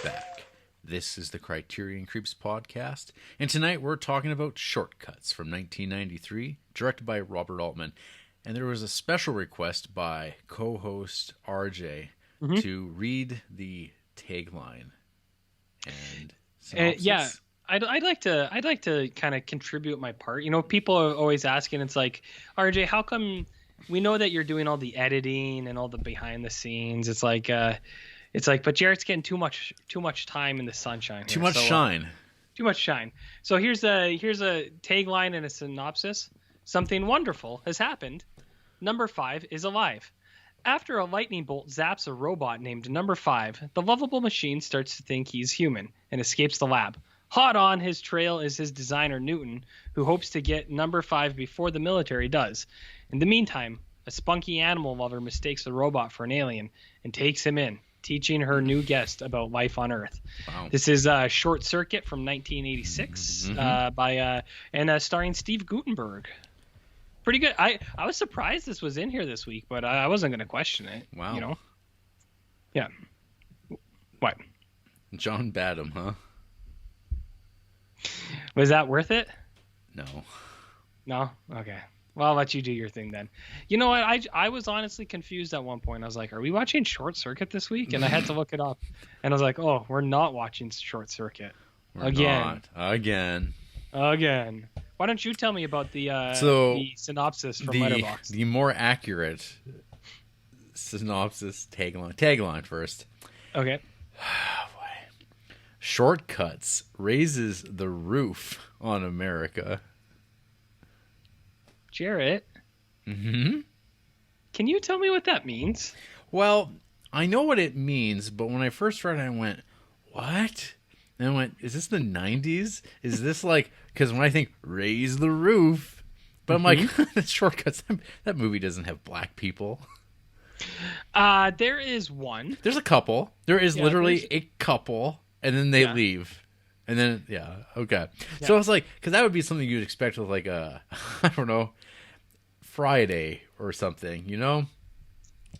back. This is the Criterion Creeps podcast, and tonight we're talking about Short Cuts from 1993, directed by Robert Altman. And there was a special request by co-host RJ to read the tagline and synopsis. Yeah, I'd like to kind of contribute my part. You know, people are always asking. It's like, RJ, how come we know that you're doing all the editing and all the behind the scenes? It's like, but Jarrett's getting too much time in the sunshine. Too much shine. Too much shine. So here's a tagline and a synopsis. Something wonderful has happened. Number 5 is alive. After a lightning bolt zaps a robot named Number 5, the lovable machine starts to think he's human and escapes the lab. Hot on his trail is his designer Newton, who hopes to get Number 5 before the military does. In the meantime, a spunky animal lover mistakes the robot for an alien and takes him in, teaching her new guest about life on Earth. Wow. This is Short Circuit from 1986 starring Steve Guttenberg. Pretty good. I was surprised this was in here this week, but I wasn't going to question it. Wow. You know? Yeah. What? John Badham, huh? Was that worth it? No. No? Okay. Well, I'll let you do your thing then. You know what? I was honestly confused at one point. I was like, are we watching Short Circuit this week? And I had to look it up. And I was like, oh, we're not watching Short Circuit. Again. Why don't you tell me about the synopsis from Letterboxd? The more accurate synopsis tagline first. Okay. Short Cuts raises the roof on America. Jarrett? Mm-hmm. Can you tell me what that means? Well, I know what it means, but when I first read it, I went, what? And I went, is this the 90s? Is this like, because when I think raise the roof, but I'm like, Short Cuts, that movie doesn't have black people. There is one. There's a couple. There is literally a couple, and then they leave. And then, okay. Yeah. So I was like, because that would be something you'd expect with like a, I don't know, Friday or something, you know?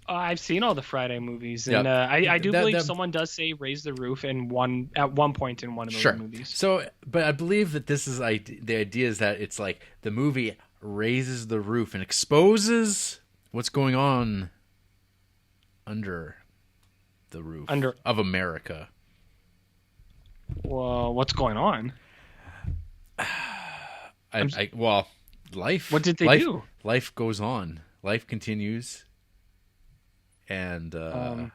I've seen all the Friday movies, and I do believe someone does say "raise the roof" at one point in one of those movies. So, but I believe that this is the idea is that it's like the movie raises the roof and exposes what's going on under the roof of America. Well, what's going on? Life. What did they do? Life goes on. Life continues. And so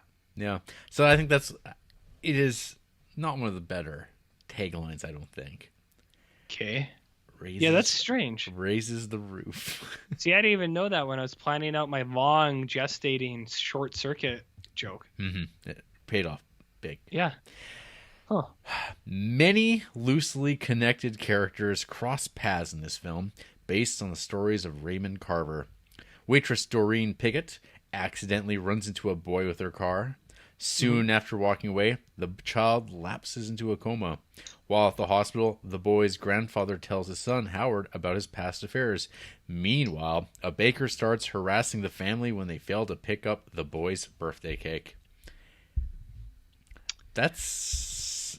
I think it is not one of the better taglines, I don't think. Okay. That's strange. Raises the roof. See, I didn't even know that when I was planning out my long gestating Short Circuit joke. Mm-hmm. It paid off big. Yeah. Huh. Many loosely connected characters cross paths in this film based on the stories of Raymond Carver. Waitress Doreen Piggott accidentally runs into a boy with her car. Soon after walking away, the child lapses into a coma. While at the hospital, the boy's grandfather tells his son, Howard, about his past affairs. Meanwhile, a baker starts harassing the family when they fail to pick up the boy's birthday cake. There's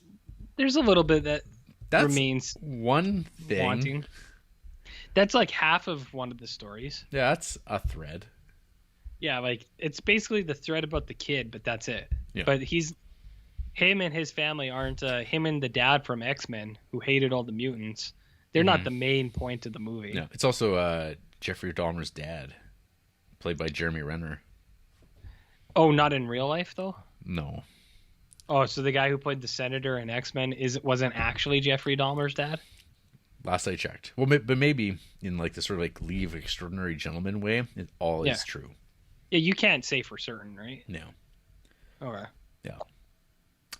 a little bit that remains one thing. Wanting. That's like half of one of the stories. Yeah, that's a thread. Yeah, like it's basically the thread about the kid, but that's it. Yeah. But him and his family aren't him and the dad from X-Men who hated all the mutants. They're not the main point of the movie. No, it's also Jeffrey Dahmer's dad, played by Jeremy Renner. Oh, not in real life though? No. Oh, so the guy who played the senator in X-Men wasn't actually Jeffrey Dahmer's dad? Last I checked. Well, but maybe in like the sort of like Leave Extraordinary Gentleman way, it all is true. Yeah, you can't say for certain, right? No. Okay. Yeah.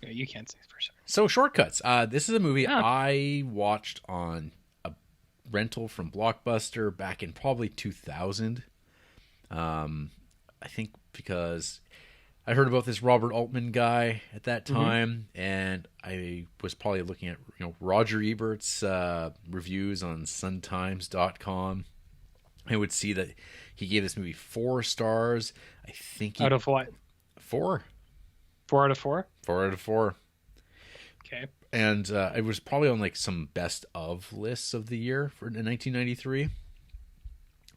Yeah, you can't say for certain. So, Short Cuts. This is a movie I watched on a rental from Blockbuster back in probably 2000. I think because I heard about this Robert Altman guy at that time, and I was probably looking at Roger Ebert's reviews on suntimes.com. I would see that he gave this movie 4 stars. I think out of what? 4. 4 out of 4? 4 out of 4. Okay. And it was probably on like some best of lists of the year for 1993.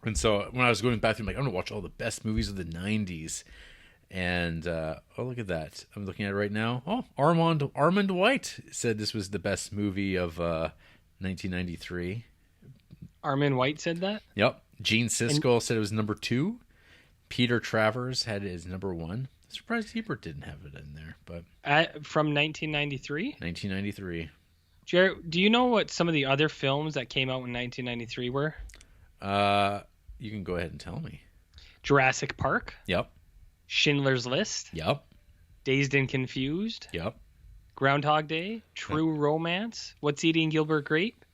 And so when I was going back through, I'm like, I'm gonna watch all the best movies of the 90s. And oh, look at that! I'm looking at it right now. Oh, Armand White said this was the best movie of 1993. Armin White said that? Yep. Gene Siskel said it was number 2. Peter Travers had it as number 1. Surprised Ebert didn't have it in there, but from 1993. 1993. Jarrett, do you know what some of the other films that came out in 1993 were? You can go ahead and tell me. Jurassic Park. Yep. Schindler's List. Yep. Dazed and Confused. Yep. Groundhog Day. True Romance. What's Eating Gilbert Grape.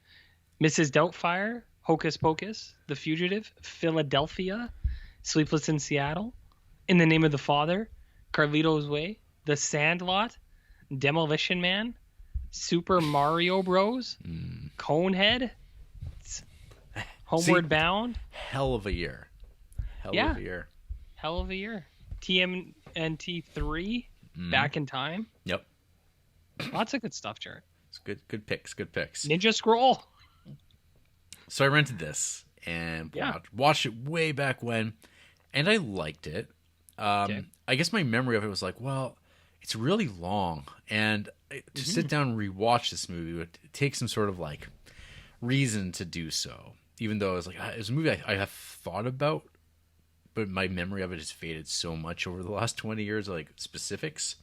Mrs. Doubtfire. Hocus Pocus. The Fugitive. Philadelphia. Sleepless in Seattle. In the Name of the Father. Carlito's Way. The Sandlot. Demolition Man. Super Mario Bros. Conehead. Homeward Bound. Hell of a year. Hell of a year. Hell of a year. TMNT 3. Back in Time. Yep. Lots of good stuff, Jared. It's good picks. Good picks. Ninja Scroll. So I rented this and watched it way back when, and I liked it. I guess my memory of it was like, well, it's really long, and to sit down and rewatch this movie would take some sort of like reason to do so. Even though it was a movie I have thought about, but my memory of it has faded so much over the last 20 years, like specifics.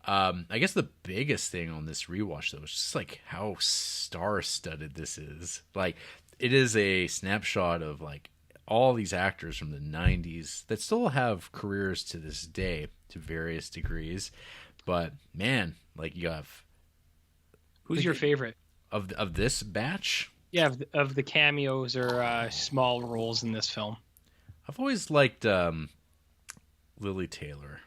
I guess the biggest thing on this rewatch, though, is just like how star-studded this is. Like, it is a snapshot of like all these actors from the 90s that still have careers to this day to various degrees. But man, like you have... Who's your favorite? Of this batch? Yeah, of the cameos or small roles in this film. I've always liked Lily Taylor.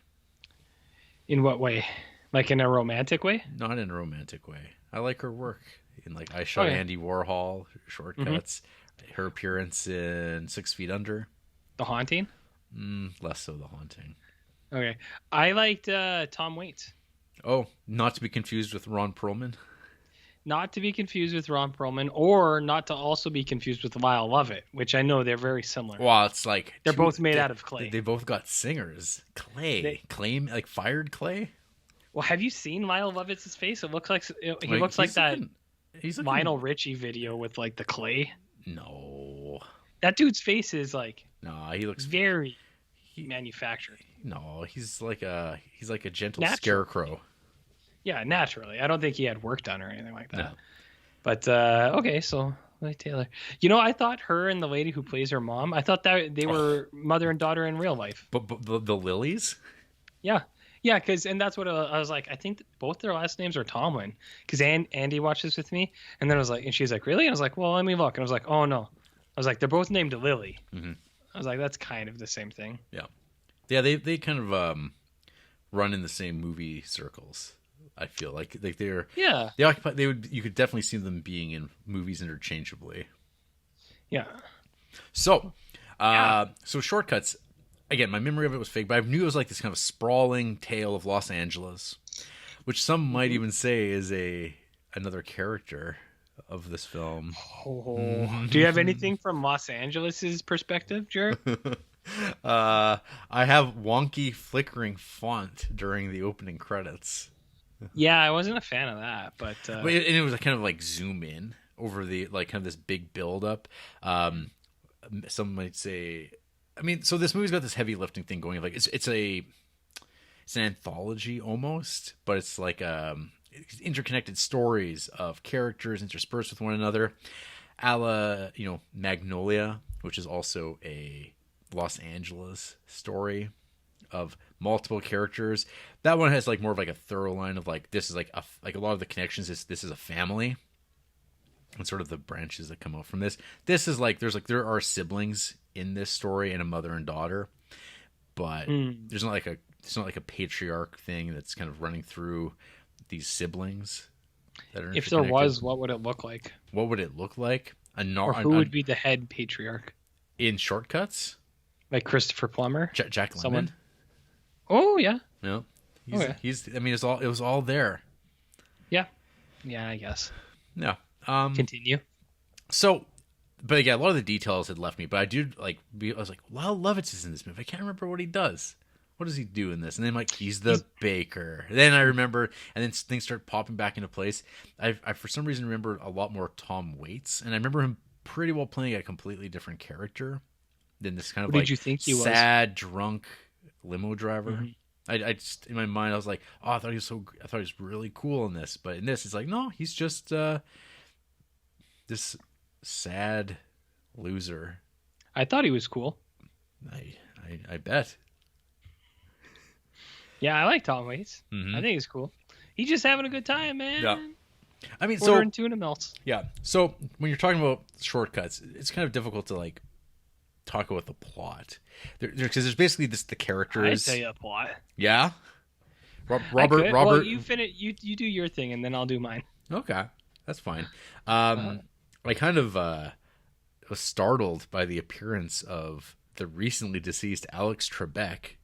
In what way? Like in a romantic way? Not in a romantic way. I like her work. In like I Shot Andy Warhol, Short Cuts, her appearance in 6 Feet Under. The Haunting? Less so The Haunting. Okay. I liked Tom Waits. Oh, not to be confused with Ron Perlman. Not to be confused with Ron Perlman, or not to also be confused with Lyle Lovett, which I know they're very similar. Well, it's like... They're both made out of clay. They both got singers. Clay, like fired clay? Well, have you seen Lyle Lovett's face? It looks like he looks like that Lionel Richie video with like the clay. No. That dude's face is like... No, he looks... very manufactured. No, he's like a gentle scarecrow. Yeah, naturally. I don't think he had work done or anything like that. No. But, okay, so Lily Taylor. You know, I thought her and the lady who plays her mom, I thought that they were mother and daughter in real life. But the Lilies? Yeah. Yeah, and that's what I was like, I think both their last names are Tomlin. Because Andy watched this with me, and then I was like, and she's like, really? And I was like, well, let me look. And I was like, oh, no. I was like, they're both named Lily. Mm-hmm. I was like, that's kind of the same thing. Yeah. Yeah, they kind of run in the same movie circles. I feel like they're they occupy. You could definitely see them being in movies interchangeably. Yeah. So, so Short Cuts. Again, my memory of it was fake, but I knew it was like this kind of sprawling tale of Los Angeles, which some might even say is another character of this film. Oh. Do you have anything from Los Angeles's perspective, Jared? I have wonky flickering font during the opening credits. I wasn't a fan of that, but and it was kind of like zoom in over the like kind of this big build up. Some might say, I mean, so this movie's got this heavy lifting thing going. Like it's an anthology almost, but it's like interconnected stories of characters interspersed with one another, a la Magnolia, which is also a Los Angeles story of multiple characters. That one has like more of like a thorough line of like this is like a lot of the connections is this is a family and sort of the branches that come out from this. This is like there are siblings in this story and a mother and daughter, but it's not like a patriarch thing that's kind of running through these siblings that are if there was, what would it look like? What would it look like? Or who would be the head patriarch in Short Cuts? Like Christopher Plummer? Jack Lemmon? Someone? Oh, yeah. No. He's I mean, it was all there. Yeah. Yeah, I guess. Yeah. Continue. So, but again, a lot of the details had left me. But I do I was like, Lyle Lovitz is in this movie. I can't remember what he does. What does he do in this? And then like he's the baker. Then I remember, and then things start popping back into place. I for some reason remember a lot more Tom Waits, and I remember him pretty well playing a completely different character than this kind of What did you think he was? sad, drunk limo driver. Mm-hmm. I just in my mind I was like, oh, I thought he was really cool in this, but in this it's like, no, he's just this sad loser. I thought he was cool. I bet. Yeah, I like Tom Waits. Mm-hmm. I think he's cool. He's just having a good time, man. Yeah. I mean, ordering tuna melts. Yeah. So when you're talking about shortcuts, it's kind of difficult to like talk about the plot because there's basically the characters. I tell you a plot. Yeah. Robert. Well, you finish. You do your thing, and then I'll do mine. Okay, that's fine. I kind of was startled by the appearance of the recently deceased Alex Trebek.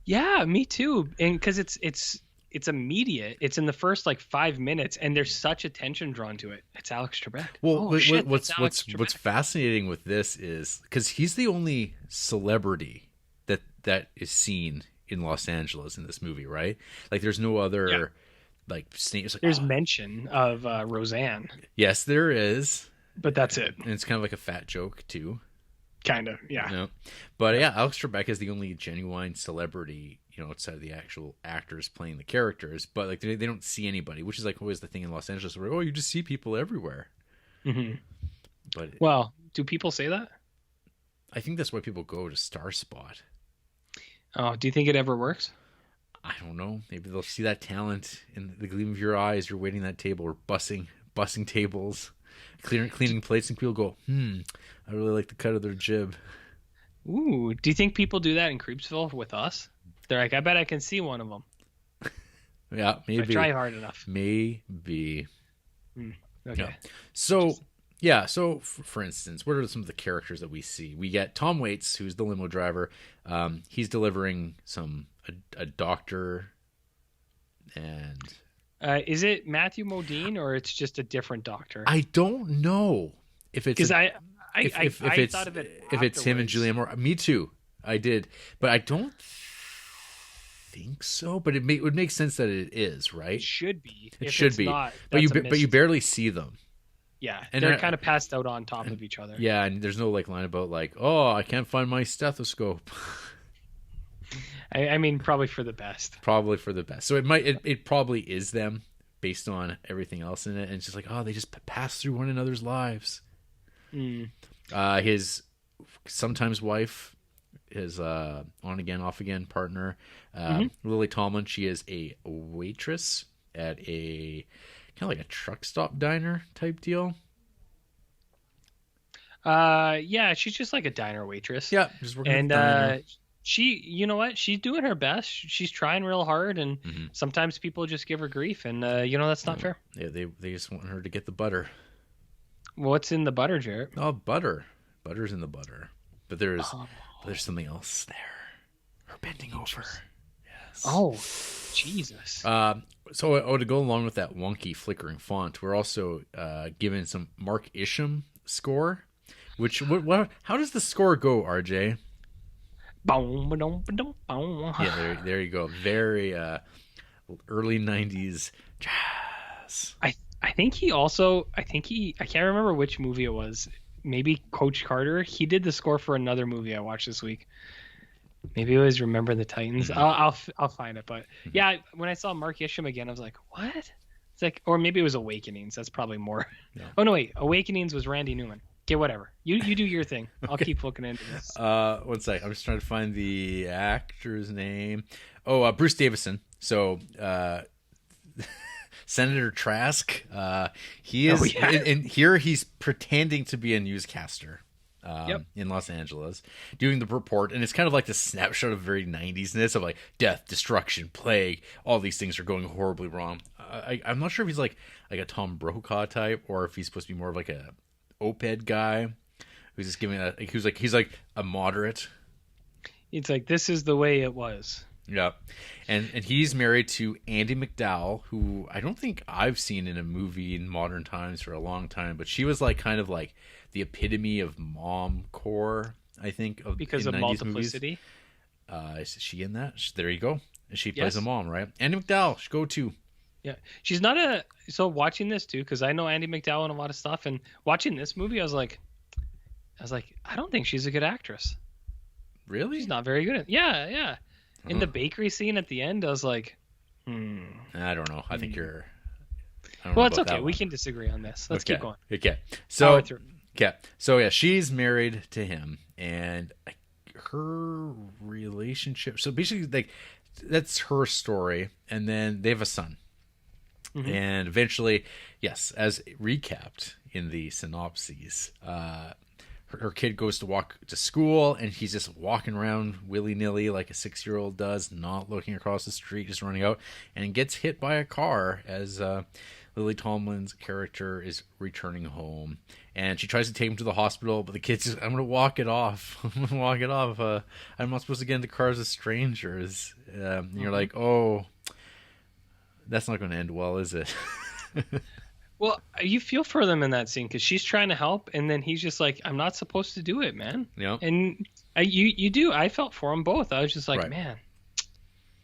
Yeah, me too. And because it's immediate. It's in the first like 5 minutes, and there's such attention drawn to it. It's Alex Trebek. Well, what's fascinating with this is because he's the only celebrity that is seen in Los Angeles in this movie, right? Like, there's no other there's mention of Roseanne. Yes, there is, but that's it. And it's kind of like a fat joke too. Kind of, yeah. You know? But yeah, Alex Trebek is the only genuine celebrity, outside of the actual actors playing the characters. But like they don't see anybody, which is like always the thing in Los Angeles where you just see people everywhere. Mm-hmm. But well, do people say that? I think that's why people go to Star Spot. Oh, do you think it ever works? I don't know. Maybe they'll see that talent in the gleam of your eye as you're waiting that table or bussing tables. Cleaning plates, and people go, I really like the cut of their jib. Ooh, do you think people do that in Creepsville with us? They're like, I bet I can see one of them. Yeah, maybe. If I try hard enough. Maybe. Okay. Yeah. So, for instance, what are some of the characters that we see? We get Tom Waits, who's the limo driver. He's delivering a doctor, and... is it Matthew Modine or it's just a different doctor? I don't know if it's because I thought of it if it's him and Julianne Moore. Me too. I did, but I don't think so. But it would make sense that it is, right? It should be. It should be. Not, but you barely see them. Yeah, and they're kind of passed out on top of each other. Yeah, and there's no line about oh, I can't find my stethoscope. I mean, probably for the best. Probably for the best. So it probably is them based on everything else in it. And it's just they just pass through one another's lives. His sometimes wife, his on again, off again partner, Lily Tomlin. She is a waitress at a kind of like a truck stop diner type deal. Yeah, she's just like a diner waitress. Yeah, just working at the diner. She, you know what? She's doing her best. She's trying real hard, and sometimes people just give her grief, and that's not fair. Yeah, they just want her to get the butter. What's in the butter, Jarrett? Oh, butter. Butter's in the butter, but there's something else there. Her bending over. Yes. Oh, Jesus. So to go along with that wonky flickering font, we're also given some Mark Isham score. Which how does the score go, RJ? Yeah, there you go. Very early 90s jazz. I think he I can't remember which movie it was. Maybe Coach Carter. He did the score for another movie I watched this week. Maybe it was Remember the Titans. I'll find it. But yeah, when I saw Mark Isham again, I was like, what? It's like, or maybe it was Awakenings. That's probably more. Yeah. Oh no, wait. Awakenings was Randy Newman. Okay, whatever. You do your thing. I'll keep looking into this. 1 sec. I'm just trying to find the actor's name. Oh, Bruce Davison. So, Senator Trask. He is, and here he's pretending to be a newscaster in Los Angeles, doing the report, and it's kind of like the snapshot of very 90s-ness of death, destruction, plague. All these things are going horribly wrong. I'm not sure if he's like a Tom Brokaw type, or if he's supposed to be more of like a op-ed guy who's just giving he's like a moderate. It's like, this is the way it was. Yeah, and he's married to Andie MacDowell, who I don't think I've seen in a movie in modern times for a long time, but she was like kind of like the epitome of mom core, I think, Because in of 90s multiplicity. Is she in that? There you go. She plays Yes. a mom, right? Andie MacDowell, go to. Yeah, she's not a. So watching this too, because I know Andie MacDowell and a lot of stuff, and watching this movie, I was like, I don't think she's a good actress. Really? She's not very good at. Yeah, yeah. In Huh. the bakery scene at the end, I was like, I don't know. I think you're. I don't know Well, it's about that okay. We one. can disagree on this. Let's Okay. keep going. Okay. Power So through. okay. So yeah, she's married to him, and her relationship. So basically, like that's her story, and then they have a son, and eventually, yes, as recapped in the synopses, her kid goes to walk to school, and he's just walking around willy-nilly like a 6-year-old does, not looking across the street, just running out, and gets hit by a car as Lily Tomlin's character is returning home. And she tries to take him to the hospital, but the kid's just, I'm going to walk it off. I'm going to walk it off. I'm not supposed to get into cars with strangers. And you're like, oh, that's not going to end well, is it? Well, you feel for them in that scene because she's trying to help, and then he's just like, "I'm not supposed to do it, man." Yeah. And you do. I felt for them both. I was just like, Right.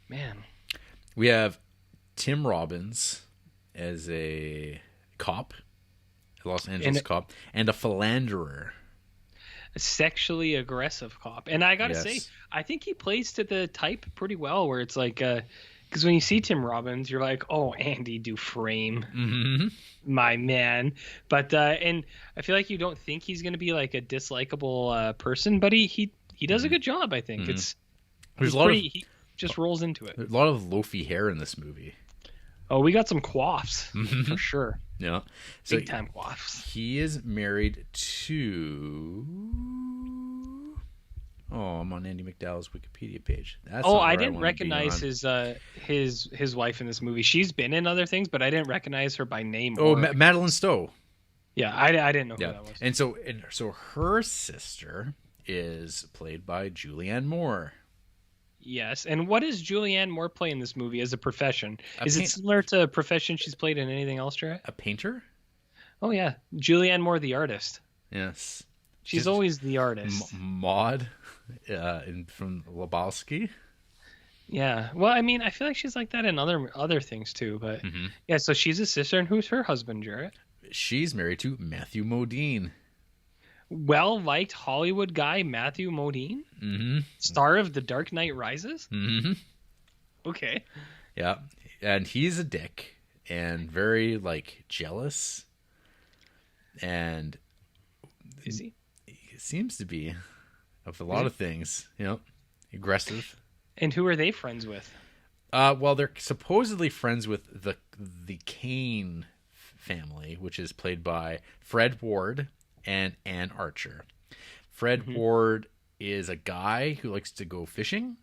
man. We have Tim Robbins as a cop, a Los Angeles cop, and a philanderer. A sexually aggressive cop. And I gotta Yes. say, I think he plays to the type pretty well. Where it's like, because when you see Tim Robbins, you're like, oh, Andy Dufresne, Mm-hmm. my man. But and I feel like you don't think he's gonna be like a dislikable person, but he does a good job. I think it's There's he's a lot pretty, he just rolls into it. of loafy hair in this movie. Oh, we got some quaffs for sure. Yeah. So Big time quaffs. he is married to. Oh, I'm on Andy McDowell's Wikipedia page. That's Oh, not where I didn't wanna be recognize on. his wife in this movie. She's been in other things, but I didn't recognize her by name. Oh, or- Madeline Stowe. yeah, I didn't know who Yeah, that was. and so her sister is played by Julianne Moore. Yes, and what does Julianne Moore play in this movie as a profession? Is it paint- similar to a profession she's played in anything else, Jarrett? A painter? Oh yeah, Julianne Moore, the artist. Yes. She's always the artist. Maud from Lebowski. Yeah. Well, I mean, I feel like she's like that in other things too. But yeah, so she's a sister, and who's her husband, Jarrett? She's married to Matthew Modine. Well-liked Hollywood guy Matthew Modine, star of The Dark Knight Rises. Mm-hmm. Okay. Yeah, and he's a dick and very like jealous, and Is he? he seems to be of a lot of things. You know, aggressive. And who are they friends with? Well, they're supposedly friends with the Kane family, which is played by Fred Ward and Ann Archer. Fred Ward is a guy who likes to go fishing,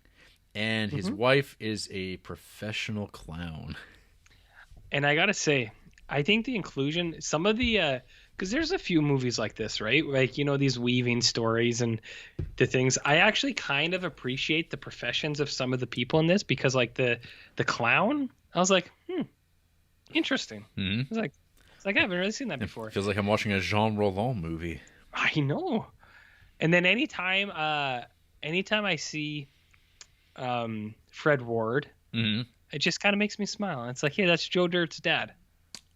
and his wife is a professional clown. And I gotta say, I think the inclusion, some of the, because there's a few movies like this, right? Like, you know, these weaving stories and the things. I actually kind of appreciate the professions of some of the people in this because, like, the clown, I was like, interesting. Mm-hmm. It's like I haven't really seen that before. Feels like I'm watching a Jean Roland movie. I know. And then anytime I see Fred Ward, it just kind of makes me smile. And it's like, hey, that's Joe Dirt's dad.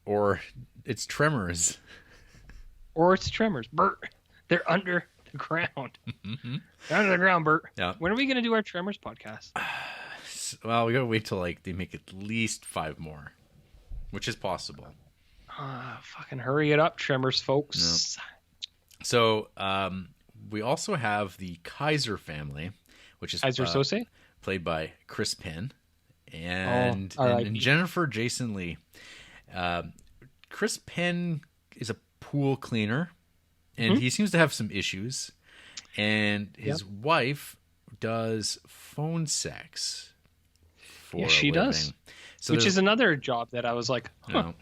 Or it's Tremors. Or it's Tremors. Bert, they're under the ground. They're under the ground, Bert. Yeah. When are we going to do our Tremors podcast? Well, we gotta wait till like they make at least 5 more, which is possible. Fucking hurry it up, Tremors, folks. So we also have the Kaiser family, which is Kaiser Sose? played by Chris Penn and R.I.P. Jennifer Jason Leigh. Chris Penn is a pool cleaner, and he seems to have some issues. And his wife does phone sex for Yeah, she a living. does. So Which there's- is another job that I was like,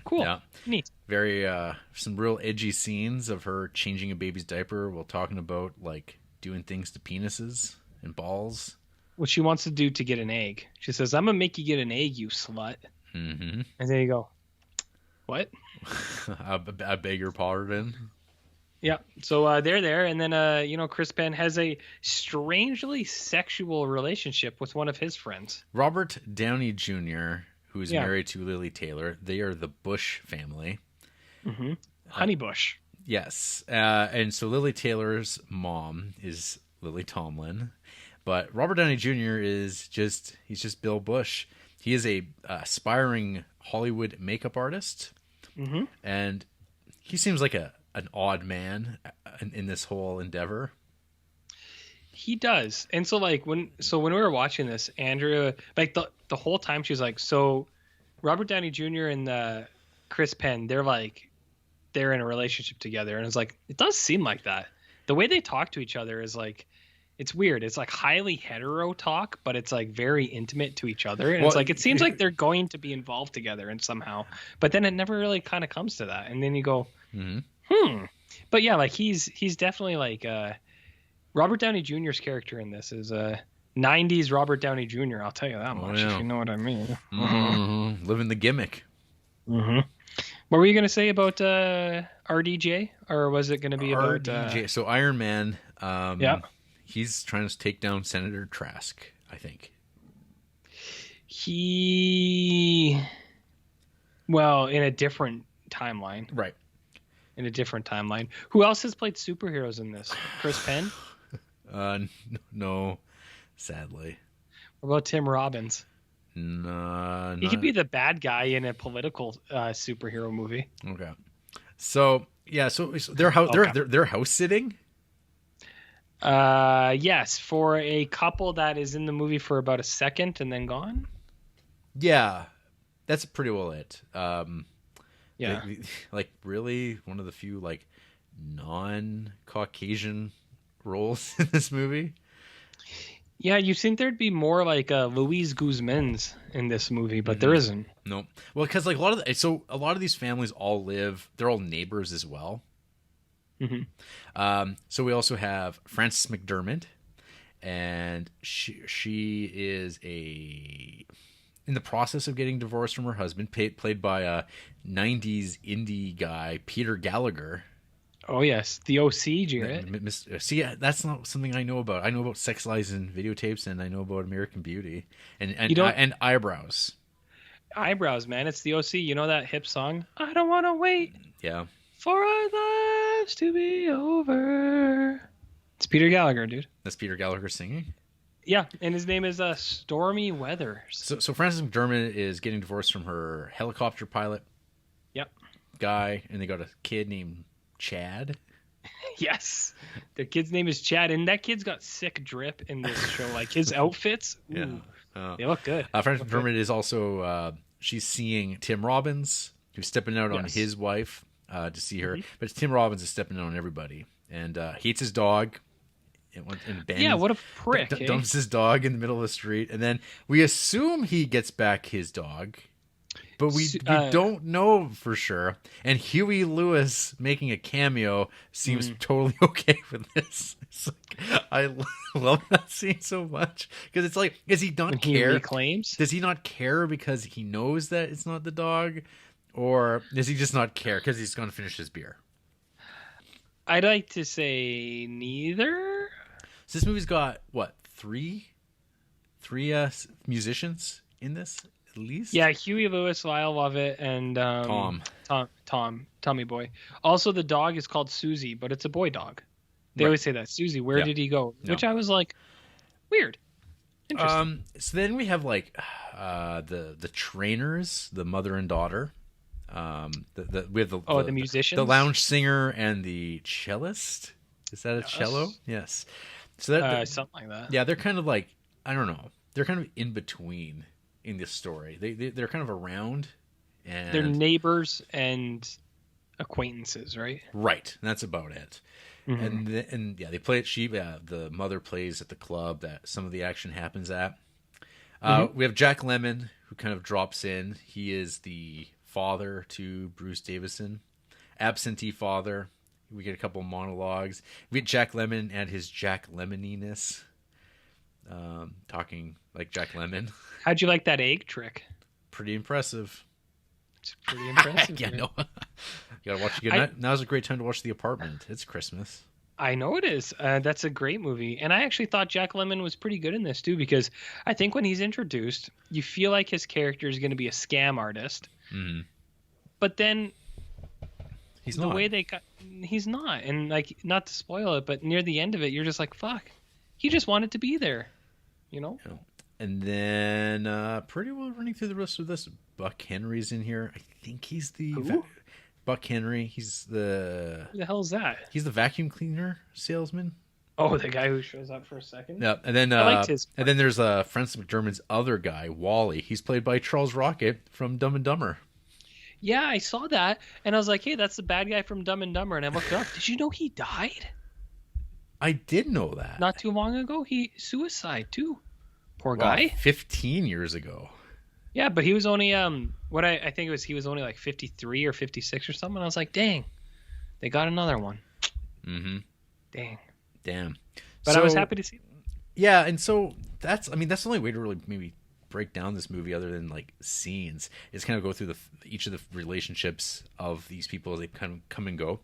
cool, yeah. neat. very some real edgy scenes of her changing a baby's diaper while talking about like doing things to penises and balls. what she wants to do to get an egg. She says, "I'm gonna make you get an egg, you slut." Mm-hmm. And then you go, "What?" I beg your pardon. Yeah. So they're there, and then Chris Penn has a strangely sexual relationship with one of his friends. Robert Downey Jr., who is Yeah. married to Lily Taylor. They are the Bush family. Mm-hmm. Honeybush. Yes. And so Lily Taylor's mom is Lily Tomlin. But Robert Downey Jr. he's just Bill Bush. He is a aspiring Hollywood makeup artist. Mm-hmm. And he seems like an odd man in this whole endeavor. He does. And so when we were watching this, Andrea, like the whole time she was like, so Robert Downey Jr. and Chris Penn, they're in a relationship together. And it's like, it does seem like that. The way they talk to each other is like, it's weird. It's like highly hetero talk, but it's like very intimate to each other. And it's like, it seems like they're going to be involved together and somehow, but then it never really kind of comes to that. And then you go, But yeah, like he's definitely like, Robert Downey Jr.'s character in this is 90s Robert Downey Jr. I'll tell you that much, if you know what I mean. Mm-hmm. Living the gimmick. Mm-hmm. What were you going to say about RDJ? Or was it going to be about... RDJ. So Iron Man, yeah. He's trying to take down Senator Trask, I think. Well, in a different timeline. Right. In a different timeline. Who else has played superheroes in this? Chris Penn? No, sadly. What about Tim Robbins? No, he could be the bad guy in a political superhero movie. Okay. So yeah, so they're house sitting. Yes, for a couple that is in the movie for about a second and then gone. Yeah, that's pretty well it. Yeah, like really one of the few like non-Caucasian roles in this movie. Yeah, you think there'd be more like Luis Guzman's in this movie, but there isn't. No, well, because like a lot of these families they're all neighbors as well. Mm-hmm. So we also have Frances McDermott, and she is in the process of getting divorced from her husband, played by a 90s indie guy, Peter Gallagher. Oh yes, the OC, Jarrett. See, that's not something I know about. I know about Sex Lies and Videotapes, and I know about American Beauty, and Eyebrows. Eyebrows, man, it's the OC. You know that hip song? I don't want to wait. Yeah. For our lives to be over. It's Peter Gallagher, dude. That's Peter Gallagher singing? Yeah, and his name is Stormy Weathers. So Frances McDermott is getting divorced from her helicopter pilot guy, and they got a kid named Chad. Yes. The kid's name is Chad, and that kid's got sick drip in this show. Like his outfits, ooh, they look good. Frances McDermott is also, she's seeing Tim Robbins, who's stepping out on his wife to see her. Mm-hmm. But Tim Robbins is stepping out on everybody, and hates his dog. And what a prick. Dumps his dog in the middle of the street, and then we assume he gets back his dog. But we don't know for sure. And Huey Lewis making a cameo seems totally okay with this. It's like, I love that scene so much. Because it's like, does he not care? Does he not care because he knows that it's not the dog? Or does he just not care because he's going to finish his beer? I'd like to say neither. So this movie's got, what, three musicians in this? At least? Yeah, Huey Lewis, Lyle Lovett, and Tommy Boy. Also, the dog is called Susie, but it's a boy dog. They always say that. Susie, where did he go? No. Which I was like, weird. Interesting. So then we have like the trainers, the mother and daughter. We have the musicians, the lounge singer, and the cellist. Is that a cello? Yes. So that something like that. Yeah, they're kind of like, I don't know. They're kind of in between in this story. They're kind of around, and they're neighbors and acquaintances, right? Right, and that's about it. Mm-hmm. And they play at the mother plays at the club that some of the action happens at. We have Jack Lemmon, who kind of drops in. He is the father to Bruce Davison, absentee father. We get a couple of monologues. We get Jack Lemmon and his Jack Lemmoniness. talking like Jack Lemmon. How'd you like that egg trick? Pretty impressive. It's pretty impressive. Yeah, no. You gotta watch it good. Now's a great time to watch The Apartment. It's Christmas. I know it is. That's a great movie. And I actually thought Jack Lemmon was pretty good in this too, because I think when he's introduced, you feel like his character is going to be a scam artist. Mm-hmm. But then he's the not. way he's not. And like, not to spoil it, but near the end of it, you're just like, fuck, he just wanted to be there, you know? Yeah. And then pretty well running through the rest of this, Buck Henry's in here. I think he's the Buck Henry. He's the Who the hell is that? He's the vacuum cleaner salesman. Oh, the guy who shows up for a second. Yeah, and then I liked his. And then there's Francis McDormand's other guy, Wally. He's played by Charles Rocket from Dumb and Dumber. Yeah, I saw that, and I was like, hey, that's the bad guy from Dumb and Dumber. And I looked it up. Did you know he died? I did know that. Not too long ago. He suicide too. Poor guy. 15 years ago. Yeah, but he was only I think it was, he was only like 53 or 56 or something. I was like, dang, they got another one. Mm-hmm. Damn. But I was happy to see. Yeah, and so that's the only way to really maybe break down this movie, other than like scenes, is kind of go through each of the relationships of these people as they kind of come and go.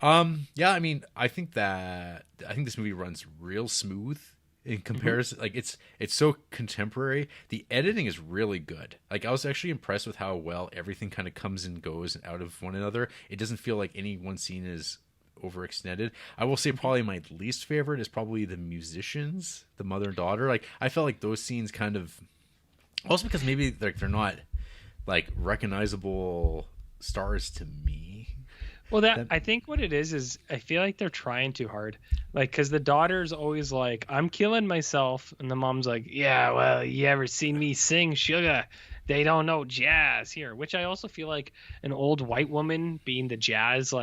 Yeah, I mean, I think this movie runs real smooth in comparison. Like it's so contemporary. The editing is really good. Like I was actually impressed with how well everything kind of comes and goes out of one another. It doesn't feel like any one scene is overextended. I will say probably my least favorite is probably the musicians, the mother and daughter. Like I felt like those scenes kind of, also because maybe like they're not like recognizable stars to me. Well, I think what it is I feel like they're trying too hard. Like, because the daughter's always like, I'm killing myself. And the mom's like, yeah, well, you ever seen me sing, sugar? They don't know jazz here. Which I also feel like an old white woman being the jazz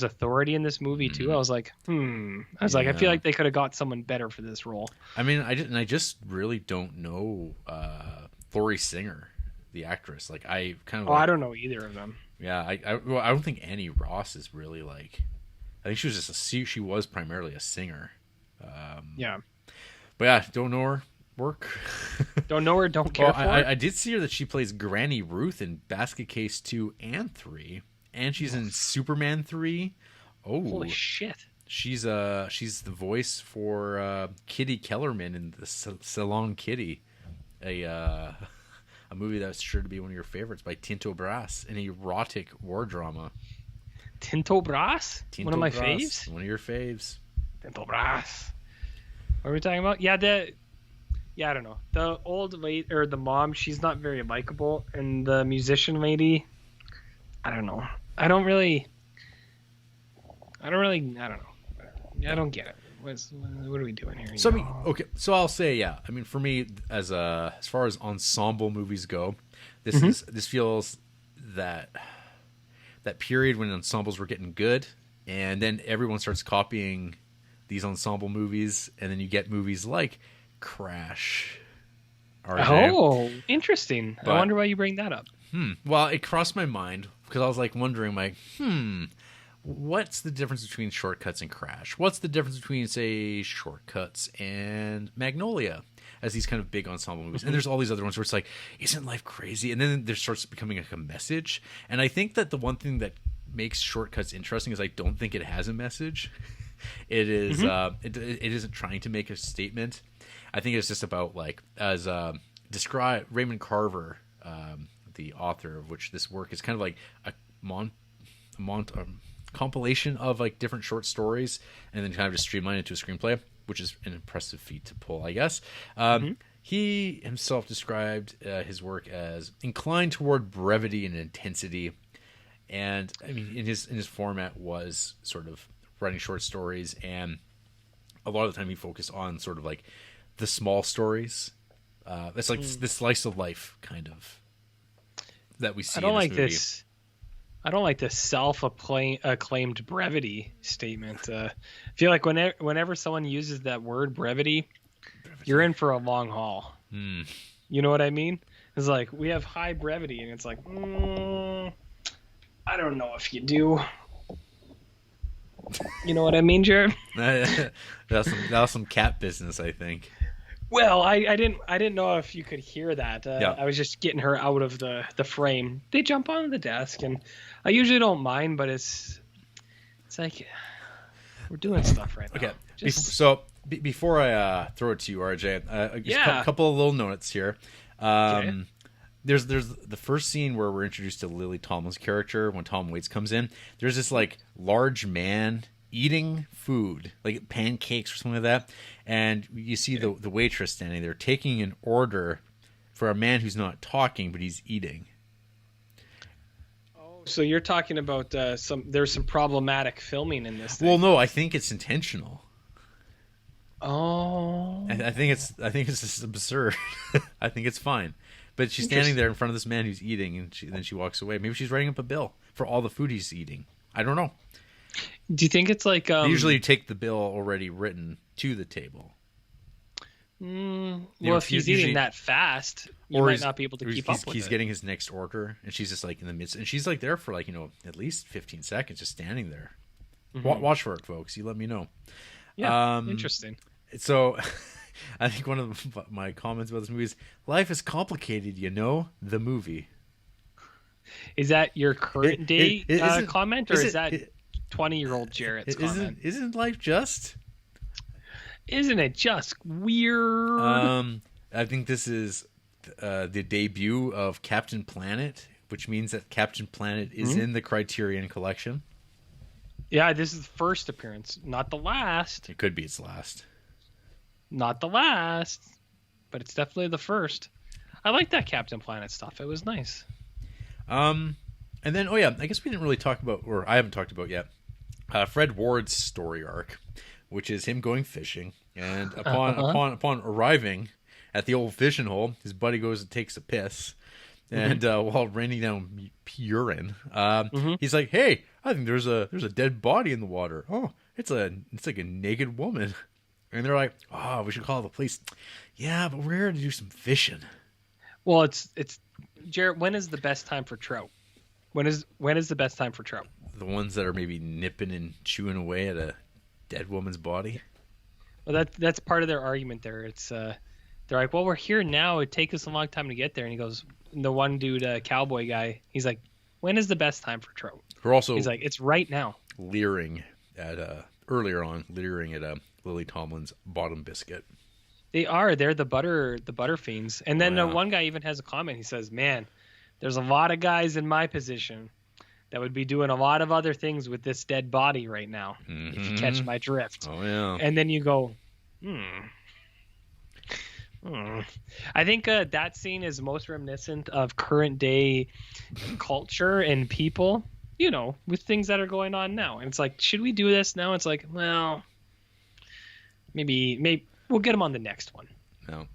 authority in this movie, too. I was like, I feel like they could have got someone better for this role. I mean, I just really don't know Laurie Singer, the actress. Like, I kind of... I don't know either of them. Yeah, I don't think Annie Ross is really like. I think she was she was primarily a singer. Yeah, but yeah, don't know her work. Don't know her. Don't care for her. I did see her that she plays Granny Ruth in Basket Case 2 and 3, and she's in Superman 3. Oh, holy shit! She's the voice for Kitty Kellerman in the Salon Kitty, a movie that's sure to be one of your favorites by Tinto Brass, an erotic war drama. Tinto Brass? One of my faves? One of your faves. Tinto Brass. What are we talking about? Yeah, I don't know. The old lady, or the mom, she's not very likable. And the musician lady, I don't know. I don't know. I don't get it. What are we doing here? So I mean, okay. So I'll say, yeah. I mean, for me, as far as ensemble movies go, this feels that period when ensembles were getting good, and then everyone starts copying these ensemble movies, and then you get movies like Crash. RJ. Oh, interesting. I wonder why you bring that up. Well, it crossed my mind because I was like wondering, like, what's the difference between Short Cuts and Crash? What's the difference between, say, Short Cuts and Magnolia as these kind of big ensemble movies? And there's all these other ones where it's like, isn't life crazy? And then there starts becoming like a message. And I think that the one thing that makes Short Cuts interesting is I don't think it has a message. It is it isn't trying to make a statement. I think it's just about, like, as described, Raymond Carver, the author of which this work is kind of like a compilation of like different short stories, and then kind of just streamline it into a screenplay, which is an impressive feat to pull, I guess. He himself described his work as inclined toward brevity and intensity, and I mean, in his format was sort of writing short stories, and a lot of the time he focused on sort of like the small stories. It's like this slice of life kind of that we see. I don't like this self-acclaimed brevity statement. I feel like whenever someone uses that word brevity, you're in for a long haul. You know what I mean? It's like, we have high brevity, and it's like, I don't know if you do. You know what I mean, Jared? That was some cat business, I think. Well, I didn't know if you could hear that. Yeah. I was just getting her out of the frame. They jump on the desk, and I usually don't mind, but it's like we're doing stuff right now. Okay. Just, Before I throw it to you, RJ, just Yeah. a couple of little notes here. Okay. There's the first scene where we're introduced to Lily Tomlin's character when Tom Waits comes in. There's this like large man eating food, like pancakes or something like that, and you see the waitress standing there taking an order for a man who's not talking but he's eating. So you're talking about there's some problematic filming in this thing. Well, no, I think it's intentional. Oh. I think it's just absurd. I think it's fine. But she's standing there in front of this man who's eating, and then she walks away. Maybe she's writing up a bill for all the food he's eating. I don't know. Do you think it's like Usually you take the bill already written to the table. Well, know, if he's usually- eating that fast, you might not be able to keep up with He's it. getting his next order, and she's just like in the midst, and she's like there for like at least 15 seconds, just standing there. Watch for it, folks. You let me know. Yeah, interesting. So, I think one of my comments about this movie is life is complicated. The movie. Is that your current day isn't- comment, or is that 20-year-old Jarrett's comment? Isn't life just? Isn't it just weird? I think this is the debut of Captain Planet, which means that Captain Planet is in the Criterion Collection. Yeah, this is the first appearance, not the last. It could be its last. Not the last, but it's definitely the first. I like that Captain Planet stuff. It was nice. And then, I guess we didn't really talk about, or I haven't talked about yet, Fred Ward's story arc, which is him going fishing, and upon arriving at the old fishing hole, his buddy goes and takes a piss, and while raining down urine, he's like, "Hey, I think there's a dead body in the water. Oh, it's like a naked woman." And they're like, "Oh, we should call the police." Yeah, but we're here to do some fishing. Well, it's Jarrett. When is the best time for trout? When is the best time for trout? The ones that are maybe nipping and chewing away at a dead woman's body. Well, that's part of their argument there. It's they're like, well, we're here now. It takes us a long time to get there. And he goes, the one dude, cowboy guy, he's like, when is the best time for trout? We're also He's like, it's right now. leering at Lily Tomlin's bottom biscuit. They're the butter fiends. And then Wow. one guy even has a comment. He says, man, there's a lot of guys in my position that would be doing a lot of other things with this dead body right now, if you catch my drift. Oh yeah. And then you go, I think that scene is most reminiscent of current day culture and people, with things that are going on now. And it's like, should we do this now? It's like, well, maybe we'll get them on the next one. No.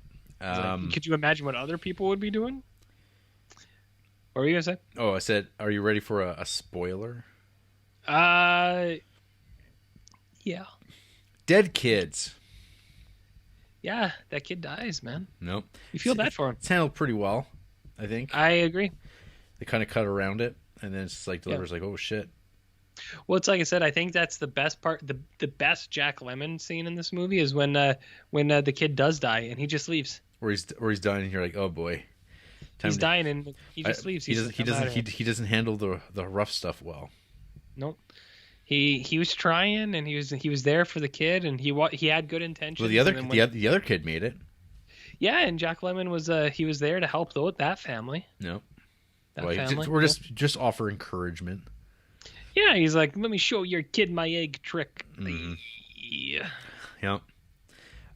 Could you imagine what other people would be doing? What were you gonna say? Oh, I said, are you ready for a spoiler? Yeah. Dead kids. Yeah, that kid dies, man. Nope. You feel bad for him. It's handled pretty well, I think. I agree. They kind of cut around it, and then it's just like delivers like, oh shit. Well, it's like I said. I think that's the best part. The best Jack Lemmon scene in this movie is when the kid does die and he just leaves. Where he's dying, and you're like, oh boy. He's dying and he just leaves. He doesn't handle the rough stuff well. Nope. He was trying and he was there for the kid and he had good intentions. Well, the other kid made it. Yeah, and Jack Lemmon was there to help that family. No. Family. We're just offer encouragement. Yeah, he's like, let me show your kid my egg trick. Mm-hmm. Yeah.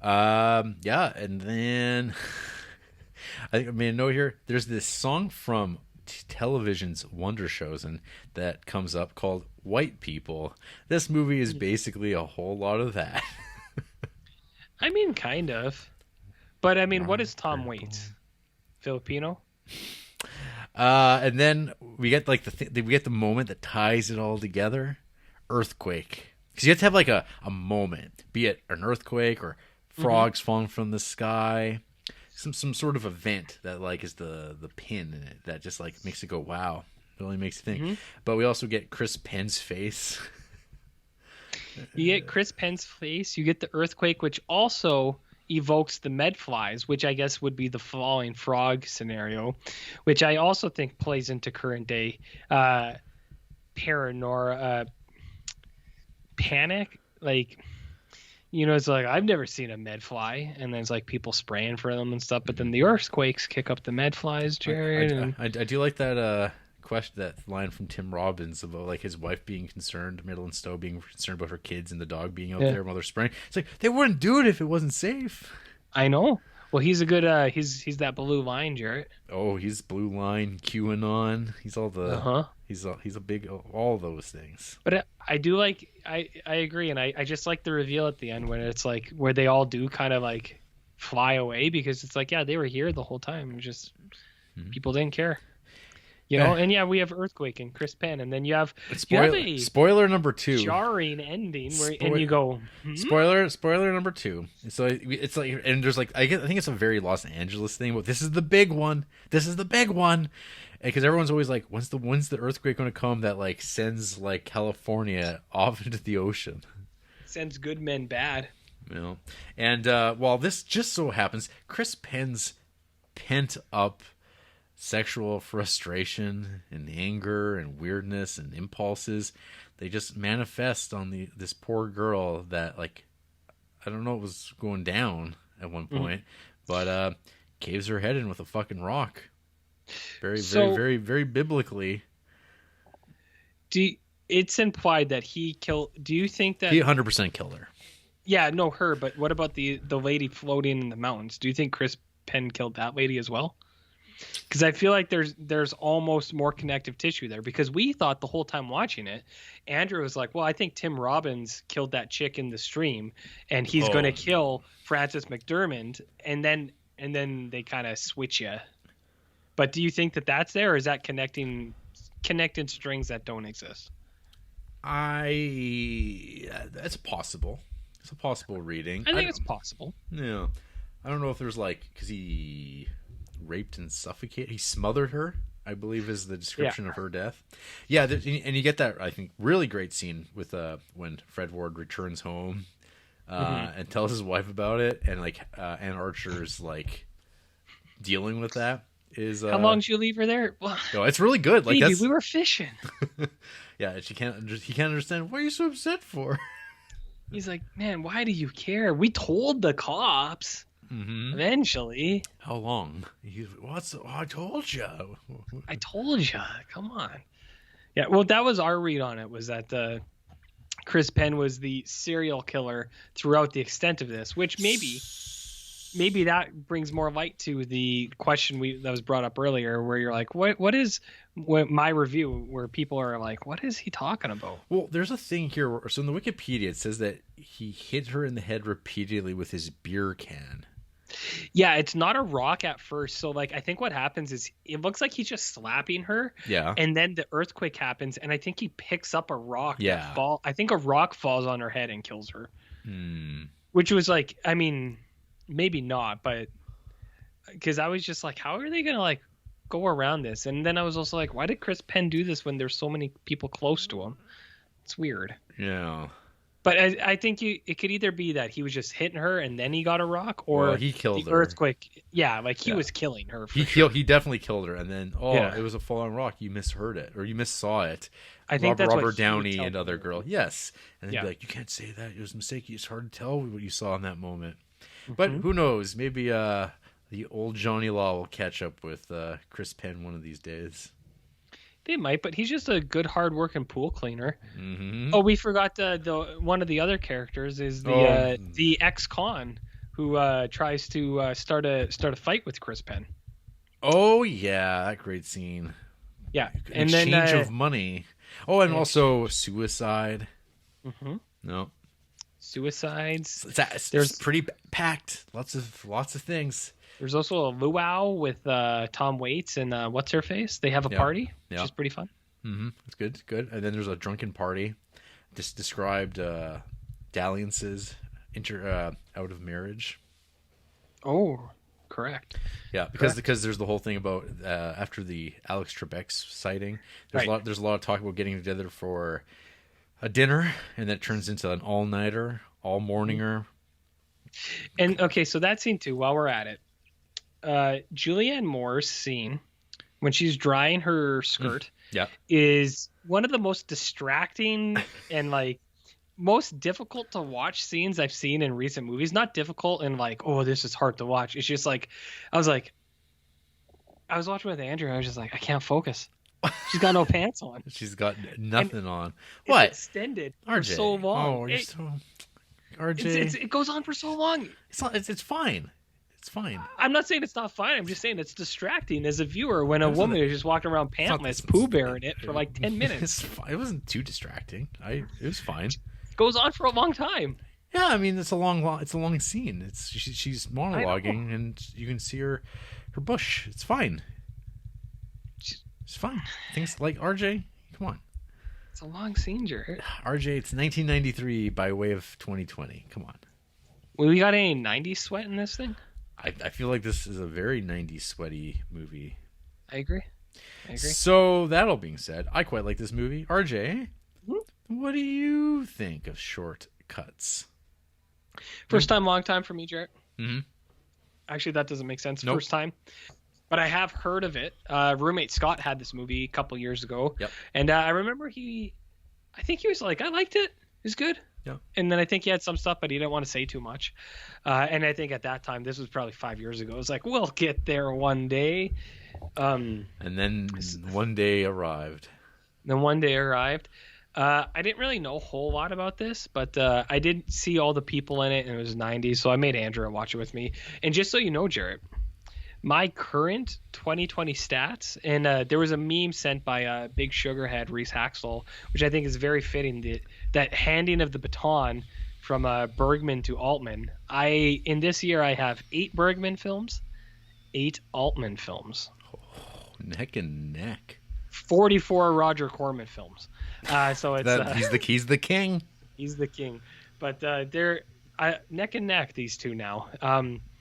Yeah, and then I think I made a note here. There's this song from television's Wonder Shows and that comes up called White People. This movie is basically a whole lot of that. I mean, kind of. But I mean, what is Tom Waits? Filipino? And then we get like we get the moment that ties it all together. Earthquake. Because you have to have like a moment, be it an earthquake or frogs falling from the sky, some sort of event that like is the pin in it that just like makes it go wow. It really makes you think. But we also get Chris Penn's face. You get Chris Penn's face. You get the earthquake, which also evokes the medflies, which I guess would be the falling frog scenario, which I also think plays into current day panic. Like, it's like, I've never seen a medfly, and there's like people spraying for them and stuff, but then the earthquakes kick up the medflies, Jared. I do like that question, that line from Tim Robbins about like his wife being concerned, Madeline Stowe being concerned about her kids and the dog being out there while they're spraying. It's like, they wouldn't do it if it wasn't safe. I know. Well, he's a good he's that blue line, Jarrett. Oh, he's blue line, QAnon. He's all the he's a big, all those things. But I do like, I agree, and I just like the reveal at the end when it's like where they all do kind of like fly away, because it's like, they were here the whole time. It was just people didn't care. And we have Earthquake and Chris Penn, and then you have spoiler number 2, jarring ending and you go spoiler number 2. So it's like, and there's like, I think it's a very Los Angeles thing, but this is the big one, because everyone's always like, when's the earthquake going to come that like sends like California off into the ocean, sends good men bad. And while this just so happens, Chris Penn's pent up sexual frustration and anger and weirdness and impulses, they just manifest on this poor girl that, like, I don't know what was going down at one point, but caves her head in with a fucking rock. Very very biblically. It's implied that he killed. Do you think that he 100% killed her? Yeah, no, her. But what about the lady floating in the mountains? Do you think Chris Penn killed that lady as well? Because I feel like there's almost more connective tissue there, because we thought the whole time watching it, Andrew was like, well, I think Tim Robbins killed that chick in the stream, and he's going to kill Frances McDermott, and then they kind of switch you. But do you think that that's there, or is that connecting strings that don't exist? That's possible. It's a possible reading. I think it's possible. Yeah. I don't know if there's like, because he raped and suffocated. He smothered her, I believe, is the description of her death. Yeah, and you get that, I think, really great scene with when Fred Ward returns home and tells his wife about it, and like Ann Archer's like dealing with that. How long did you leave her there? Well, no, it's really good. Like, baby, we were fishing. Yeah, he can't understand. What are you so upset for? He's like, man, why do you care? We told the cops. Eventually. How long? I told you. I told you. Come on. Yeah, well, that was our read on it, was that Chris Penn was the serial killer throughout the extent of this, which maybe that brings more light to the question that was brought up earlier, where you're like, what is my review, where people are like, what is he talking about? Well, there's a thing here. So in the Wikipedia, it says that he hit her in the head repeatedly with his beer can. Yeah, it's not a rock at first. So like, I think what happens is it looks like he's just slapping her. Yeah. And then the earthquake happens, and I think he picks up a rock. Yeah. I think a rock falls on her head and kills her. Which was like, I mean, maybe not, but because I was just like, how are they gonna like go around this? And then I was also like, why did Chris Penn do this when there's so many people close to him? It's weird. Yeah. But I think it could either be that he was just hitting her and then he got a rock, or he killed the her. Earthquake. Yeah, like he was killing her. He definitely killed her, and then it was a falling rock. You misheard it, or you missaw it. I think that's Robert what Downey and other girl. Yes, and then Yeah. be like, you can't say that. It was a mistake. It's hard to tell what you saw in that moment. But who knows? Maybe the old Johnny Law will catch up with Chris Penn one of these days. They might, but he's just a good, hard-working pool cleaner. Mm-hmm. Oh, we forgot the one of the other characters is the ex-con who tries to start a fight with Chris Penn. Oh yeah, that great scene. Yeah, and exchange then of money. Oh, and also suicide. Mm-hmm. No. Suicides. There's pretty packed. Lots of things. There's also a luau with Tom Waits and what's her face. They have a party, which is pretty fun. Mm-hmm. It's good. And then there's a drunken party. Just described dalliances out of marriage. Oh, correct. Yeah, because there's the whole thing about after the Alex Trebek sighting. There's a lot of talk about getting together for a dinner, and that turns into an all-nighter, all-morninger. And okay, so that scene too, while we're at it, Julianne Moore's scene when she's drying her skirt is one of the most distracting and like most difficult to watch scenes I've seen in recent movies. Not difficult and like, oh, this is hard to watch. It's just like I was watching with Andrew, and I was just like, I can't focus. She's got no pants on. She's got nothing on. What? It's extended RJ. for so long. Oh, you're so RJ. It goes on for so long. It's fine. It's fine. I'm not saying it's not fine. I'm just saying it's distracting as a viewer when a woman is just walking around pantless, poo bearing it for like 10 minutes. It wasn't too distracting. It was fine. It goes on for a long time. Yeah, I mean it's a long scene. She's monologuing and you can see her bush. It's fine. It's fine. Things like RJ. Come on. It's a long scene, Jarrett. RJ, it's 1993 by way of 2020. Come on. Well, we got any 90s sweat in this thing? I feel like this is a very 90s sweaty movie. I agree. So, that all being said, I quite like this movie. RJ, what do you think of Short Cuts? First time, long time for me, Jarrett. Mm-hmm. Actually, that doesn't make sense. Nope. First time. But I have heard of it. Roommate Scott had this movie a couple years ago. Yep. And I remember I think he was like, I liked it. It was good. Yeah. And then I think he had some stuff, but he didn't want to say too much. And I think at that time, this was probably 5 years ago. It was like, we'll get there one day. And then one day arrived. I didn't really know a whole lot about this, but I did see all the people in it, and it was 90s. So I made Andrew watch it with me. And just so you know, Jarrett, my current 2020 stats, and there was a meme sent by Big Sugarhead Reese Haxel, which I think is very fitting, that handing of the baton from Bergman to Altman. In this year I have 8 Bergman films, 8 Altman films. Oh, neck and neck. 44 Roger Corman films. So it's he's the king. He's the king. But they're neck and neck, these two now.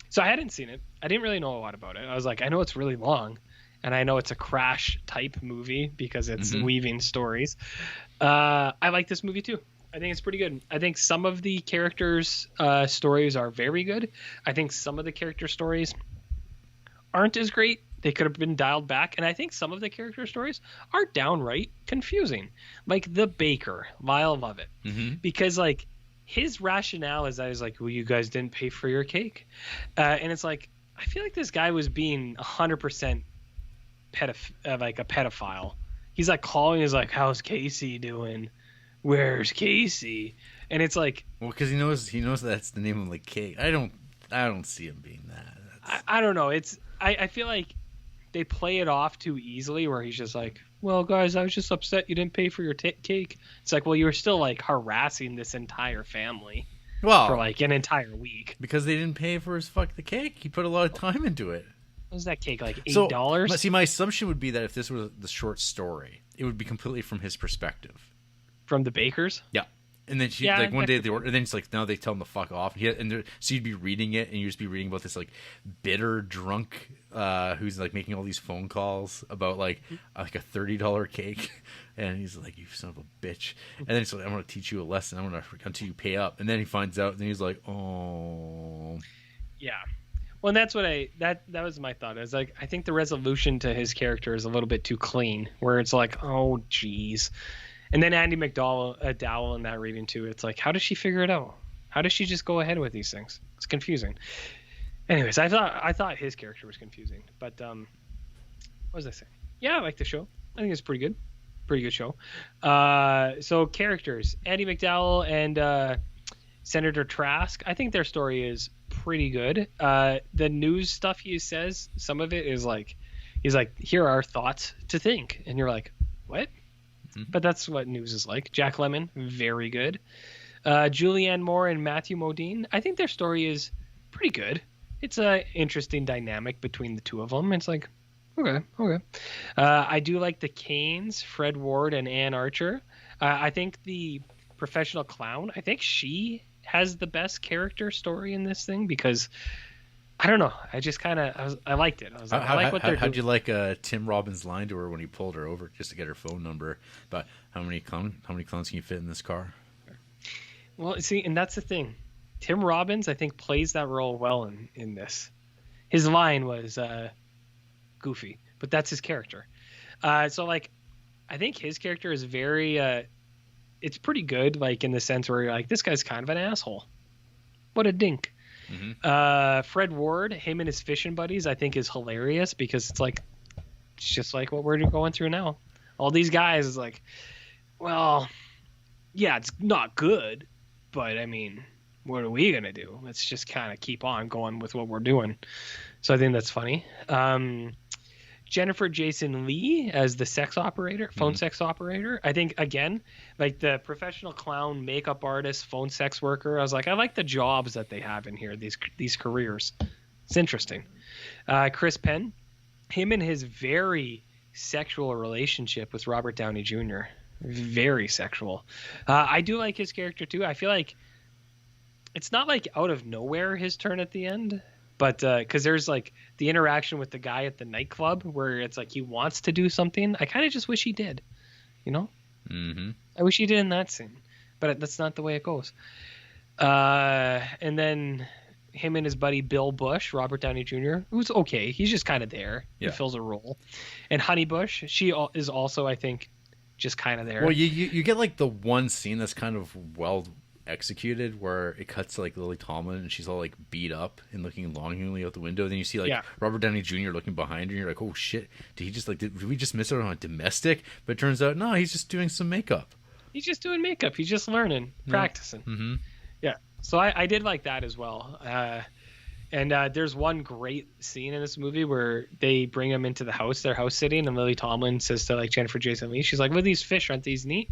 So I hadn't seen it. I didn't really know a lot about it. I was like, I know it's really long, and I know it's a crash type movie because it's weaving stories. I like this movie too. I think it's pretty good. I think some of the characters' stories are very good. I think some of the character stories aren't as great. They could have been dialed back. And I think some of the character stories are downright confusing. Like the baker, Lyle Lovett. Mm-hmm. Because like his rationale is I was like, well, you guys didn't pay for your cake. And it's like, I feel like this guy was being 100% like a pedophile. He's like calling, he's like, how's Casey doing? Where's Casey? And it's like, well, because he knows that's the name of the cake. I don't see him being that. I don't know. I feel like they play it off too easily where he's just like, well, guys, I was just upset you didn't pay for your cake. It's like, well, you were still like harassing this entire family for like an entire week. Because they didn't pay for the cake. He put a lot of time into it. What was that cake, like $8? So, see, my assumption would be that if this was the short story, it would be completely from his perspective. From the bakers? Yeah. And then one day they order, and then it's like, now they tell him to fuck off. So you'd be reading it, and you'd just be reading about this like bitter drunk who's like making all these phone calls about like a $30 cake, and he's like, "You son of a bitch!" And then it's like, "I'm gonna teach you a lesson. Until you pay up." And then he finds out, and then he's like, "Oh." Yeah. Well, and that's what that was my thought. I was like, I think the resolution to his character is a little bit too clean, where it's like, oh, geez. And then Andy McDowell in that reading too. It's like, how does she figure it out? How does she just go ahead with these things? It's confusing. Anyways, I thought his character was confusing. But what was I saying? Yeah, I like the show. I think it's pretty good show. So characters, Andy McDowell and Senator Trask. I think their story is pretty good. The news stuff he says, some of it is like, he's like, here are thoughts to think, and you're like, what? But that's what news is like. Jack Lemmon, very good. Julianne Moore and Matthew Modine, I think their story is pretty good. It's an interesting dynamic between the two of them. It's like, okay. I do like the Canes, Fred Ward and Ann Archer. I think the professional clown, I think she has the best character story in this thing because I don't know. I just kind of I liked it. I was like, I like what they're How'd doing. you like Tim Robbins' line to her when he pulled her over just to get her phone number? But how many clowns can you fit in this car? Well, see, and that's the thing. Tim Robbins, I think, plays that role well in this. His line was goofy, but that's his character. So like, I think his character is very. It's pretty good, like in the sense where you're like, this guy's kind of an asshole. What a dink. Fred Ward, him and his fishing buddies, I think is hilarious because it's just like what we're going through now. All these guys is like, well, yeah, it's not good, but I mean, what are we gonna do? Let's just kind of keep on going with what we're doing. So I think that's funny. Jennifer Jason Leigh as the sex operator, phone sex operator. I think again, like the professional clown, makeup artist, phone sex worker. I was like, I like the jobs that they have in here. These careers. It's interesting. Chris Penn, him and his very sexual relationship with Robert Downey Jr. Very sexual. I do like his character too. I feel like it's not like out of nowhere his turn at the end. But because there's like the interaction with the guy at the nightclub where it's like he wants to do something. I kind of just wish he did, you know? Mm-hmm. I wish he did in that scene. But that's not the way it goes. And then him and his buddy Bill Bush, Robert Downey Jr., who's okay. He's just kind of there. Yeah. He fills a role. And Honey Bush, she is also, I think, just kind of there. Well, you get like the one scene that's kind of well executed where it cuts to like Lily Tomlin and she's all like beat up and looking longingly out the window. Then you see like Robert Downey Jr. looking behind her and you're like, oh shit, did we just miss out on a domestic? But it turns out no, he's just doing some makeup. He's just doing makeup. He's just learning, practicing. Mm-hmm. Yeah. So I did like that as well. And there's one great scene in this movie where they bring him into the house, their house sitting, and Lily Tomlin says to like Jennifer Jason Leigh, she's like, "What are these fish? Aren't these neat?"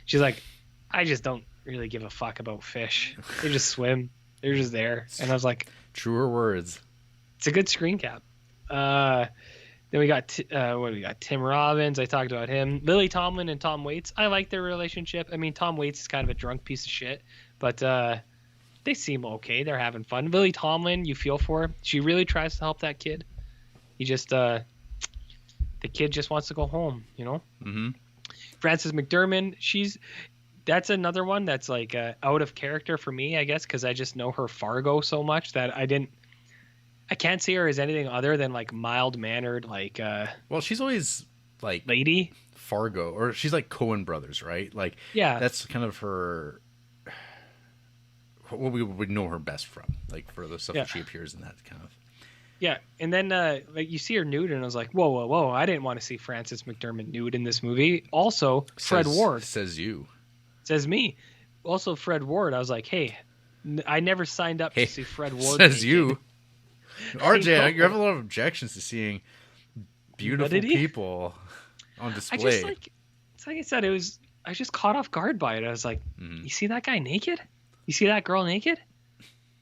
She's like, "I just don't really give a fuck about fish. They just swim. They're just there." And I was like, truer words. It's a good screen cap. Then we got what do we got? Tim Robbins. I talked about him. Lily Tomlin and Tom Waits. I like their relationship. I mean, Tom Waits is kind of a drunk piece of shit, but they seem okay. They're having fun. Lily Tomlin, you feel for her. She really tries to help that kid. He just the kid just wants to go home, you know. Mm-hmm. Frances McDermott. That's another one that's like out of character for me, I guess, because I just know her Fargo so much that I can't see her as anything other than like mild mannered, like. Well, she's always like lady Fargo, or she's like Coen Brothers, right? Like, yeah, that's kind of her. What we would know her best from, like for the stuff that she appears in that kind of. Yeah, and then like you see her nude, and I was like, whoa! I didn't want to see Frances McDermott nude in this movie. Also, Fred Ward says me. Also, Fred Ward. I was like, hey, I never signed up to see Fred Ward. Says naked. You, RJ. You have a lot of objections to seeing beautiful people on display. It's like I said, I was just caught off guard by it. I was like, You see that guy naked? You see that girl naked?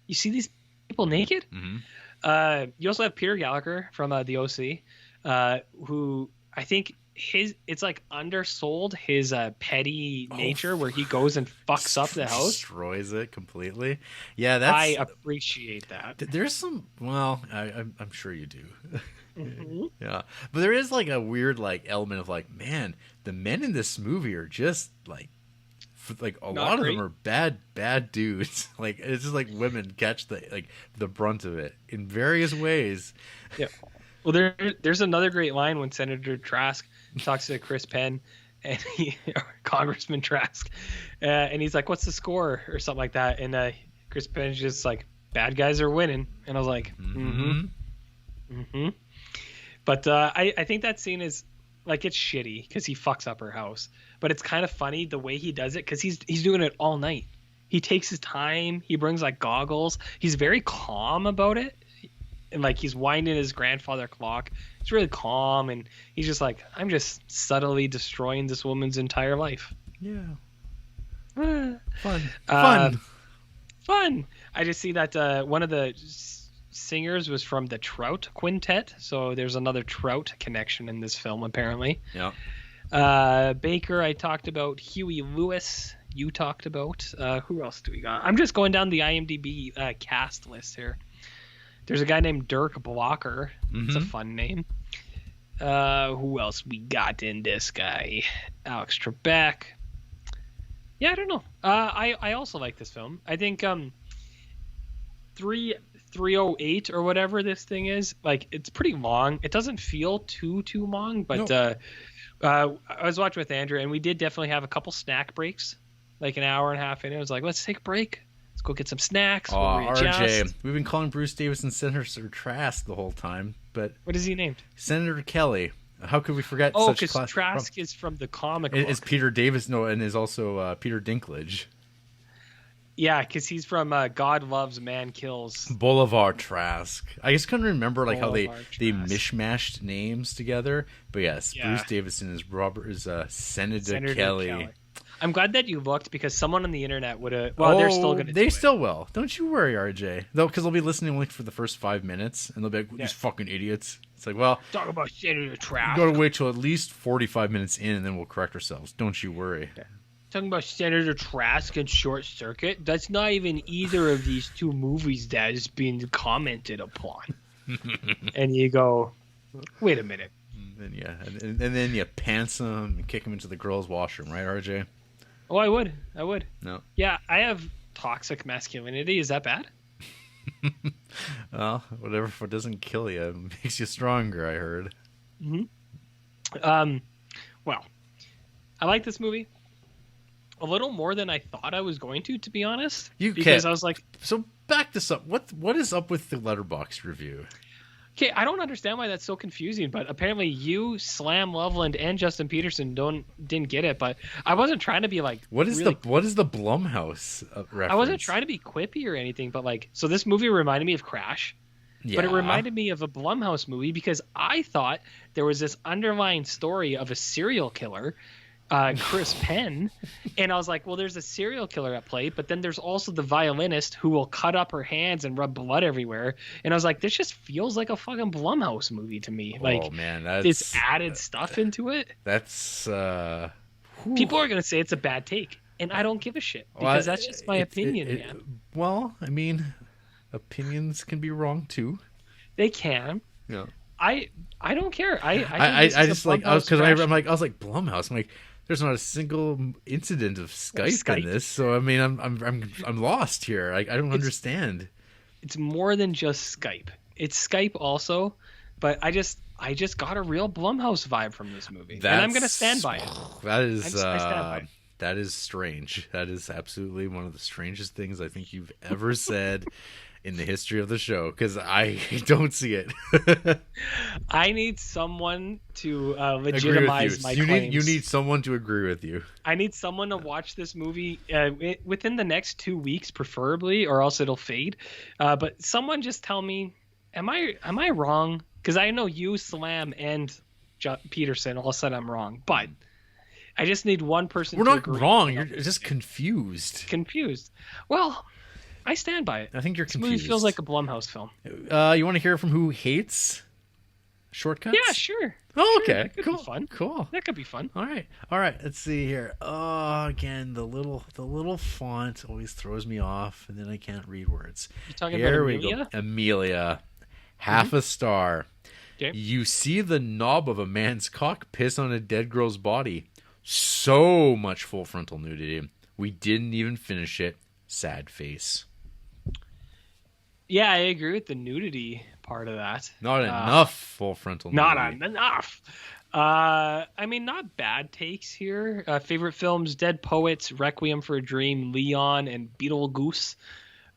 You see these people naked? Mm-hmm. You also have Peter Gallagher from the OC, who I think it's like undersold his petty nature, where he goes and fucks up the house, destroys it completely. Yeah, I appreciate that. There's some. Well, I'm sure you do. Mm-hmm. Yeah, but there is like a weird like element of like, man, the men in this movie are just like a lot of them are bad dudes. Like it's just like women catch the brunt of it in various ways. Yeah. Well, there's another great line when Senator Trask talks to Chris Penn and Congressman Trask, and he's like, "What's the score?" or something like that, and Chris Penn's just like, "Bad guys are winning," and I was like, "Mm-hmm." But I think that scene is like, it's shitty because he fucks up her house, but it's kind of funny the way he does it because he's doing it all night. He takes his time. He brings like goggles. He's very calm about it. And like he's winding his grandfather clock. It's really calm, and he's just like, I'm just subtly destroying this woman's entire life. Yeah. Fun. I just see that one of the singers was from the Trout Quintet, so there's another Trout connection in this film apparently. Yeah. Baker, I talked about. Huey Lewis, you talked about. Who else do we got? I'm just going down the IMDb cast list here. There's a guy named Dirk Blocker. It's a Mhm. fun name. Who else we got in this guy? Alex Trebek. Yeah, I don't know. I also like this film. I think 308 or whatever this thing is, like, it's pretty long. It doesn't feel too long, but Nope. I was watching with Andrew, and we did definitely have a couple snack breaks, like an hour and a half in. It was like, let's take a break. Let's go get some snacks. We'll RJ, readjust. we've been calling Bruce Davison Senator Trask the whole time, but What is he named? Senator Kelly. How could we forget Oh, such because class? Trask is from the comic It's book. Peter Davis, no, and is also Peter Dinklage. Yeah, because he's from God Loves, Man Kills. Boulevard Trask. I just couldn't remember like how they Boulevard Trask. mishmashed names together. But yes, Yeah. Bruce Davison is Senator, Senator Kelly. I'm glad that you looked, because someone on the internet would have. Well, they're still going to. They still will. Don't you worry, RJ. Though, because they'll be listening only for the first 5 minutes, and they'll be like, "These fucking idiots." It's like, well, talk about Senator Trask. you gotta wait till at least 45 minutes in, and then we'll correct ourselves. Don't you worry. Talking about Senator Trask and Short Circuit. That's not even either of these two movies that is being commented upon. And you go, wait a minute. And then and then you pants them and kick them into the girls' washroom, right, RJ? Oh, I would. No. Yeah, I have toxic masculinity. Is that bad? Well, whatever. If it doesn't kill you, it makes you stronger. I heard. Well, I like this movie a little more than I thought I was going to be honest. Because I was like, so back this up. What is up with the Letterboxd review? okay, I don't understand why that's so confusing, but apparently you, Slam Loveland, and Justin Peterson didn't get it. But I wasn't trying to be like, What is really, what is the Blumhouse reference? I wasn't trying to be quippy or anything, but like, so this movie reminded me of Crash, but it reminded me of a Blumhouse movie because I thought there was this underlying story of a serial killer, Chris Penn, and I was like, well, there's a serial killer at play, but then there's also the violinist who will cut up her hands and rub blood everywhere, and I was like, this just feels like a fucking Blumhouse movie to me. Like, oh man, that's this added stuff into it. That's People are gonna say it's a bad take, and I don't give a shit because that's just my opinion, man. Well, I mean, opinions can be wrong too. They can. Yeah. I don't care. I just like I was Blumhouse I was like Blumhouse. I'm like, there's not a single incident of Skype in this, so I mean, I'm lost here. I don't understand. It's more than just Skype. It's Skype also, but I just got a real Blumhouse vibe from this movie, and I'm gonna stand by it. That is I stand by it. that is strange. That is absolutely one of the strangest things I think you've ever said in the history of the show, because I don't see it. I need someone to Agree legitimize with my you. claims. You need someone to agree with you. I need someone to watch this movie within the next 2 weeks, preferably, or else it'll fade. But someone just tell me, am I wrong? Because I know you, Slam, and Peterson all said I'm wrong, but I just need one person. We're to not agree. wrong. You're just confused. Confused. Well, I stand by it. I think you're This confused. movie feels like a Blumhouse film. You want to hear from who hates shortcuts? Yeah, sure. Oh, Sure, okay. that could Cool. be fun. Cool. That could be fun. All right. Let's see here. Oh, again, the little font always throws me off, and then I can't read words. You talking Here about we Amelia? go. Amelia, half a star. Okay. You see the knob of a man's cock piss on a dead girl's body. So much full frontal nudity. We didn't even finish it. Sad face. Yeah, I agree with the nudity part of that. Not enough full frontal nudity. Not enough. I mean, not bad takes here. Favorite films: Dead Poets, Requiem for a Dream, Leon, and Beetlejuice.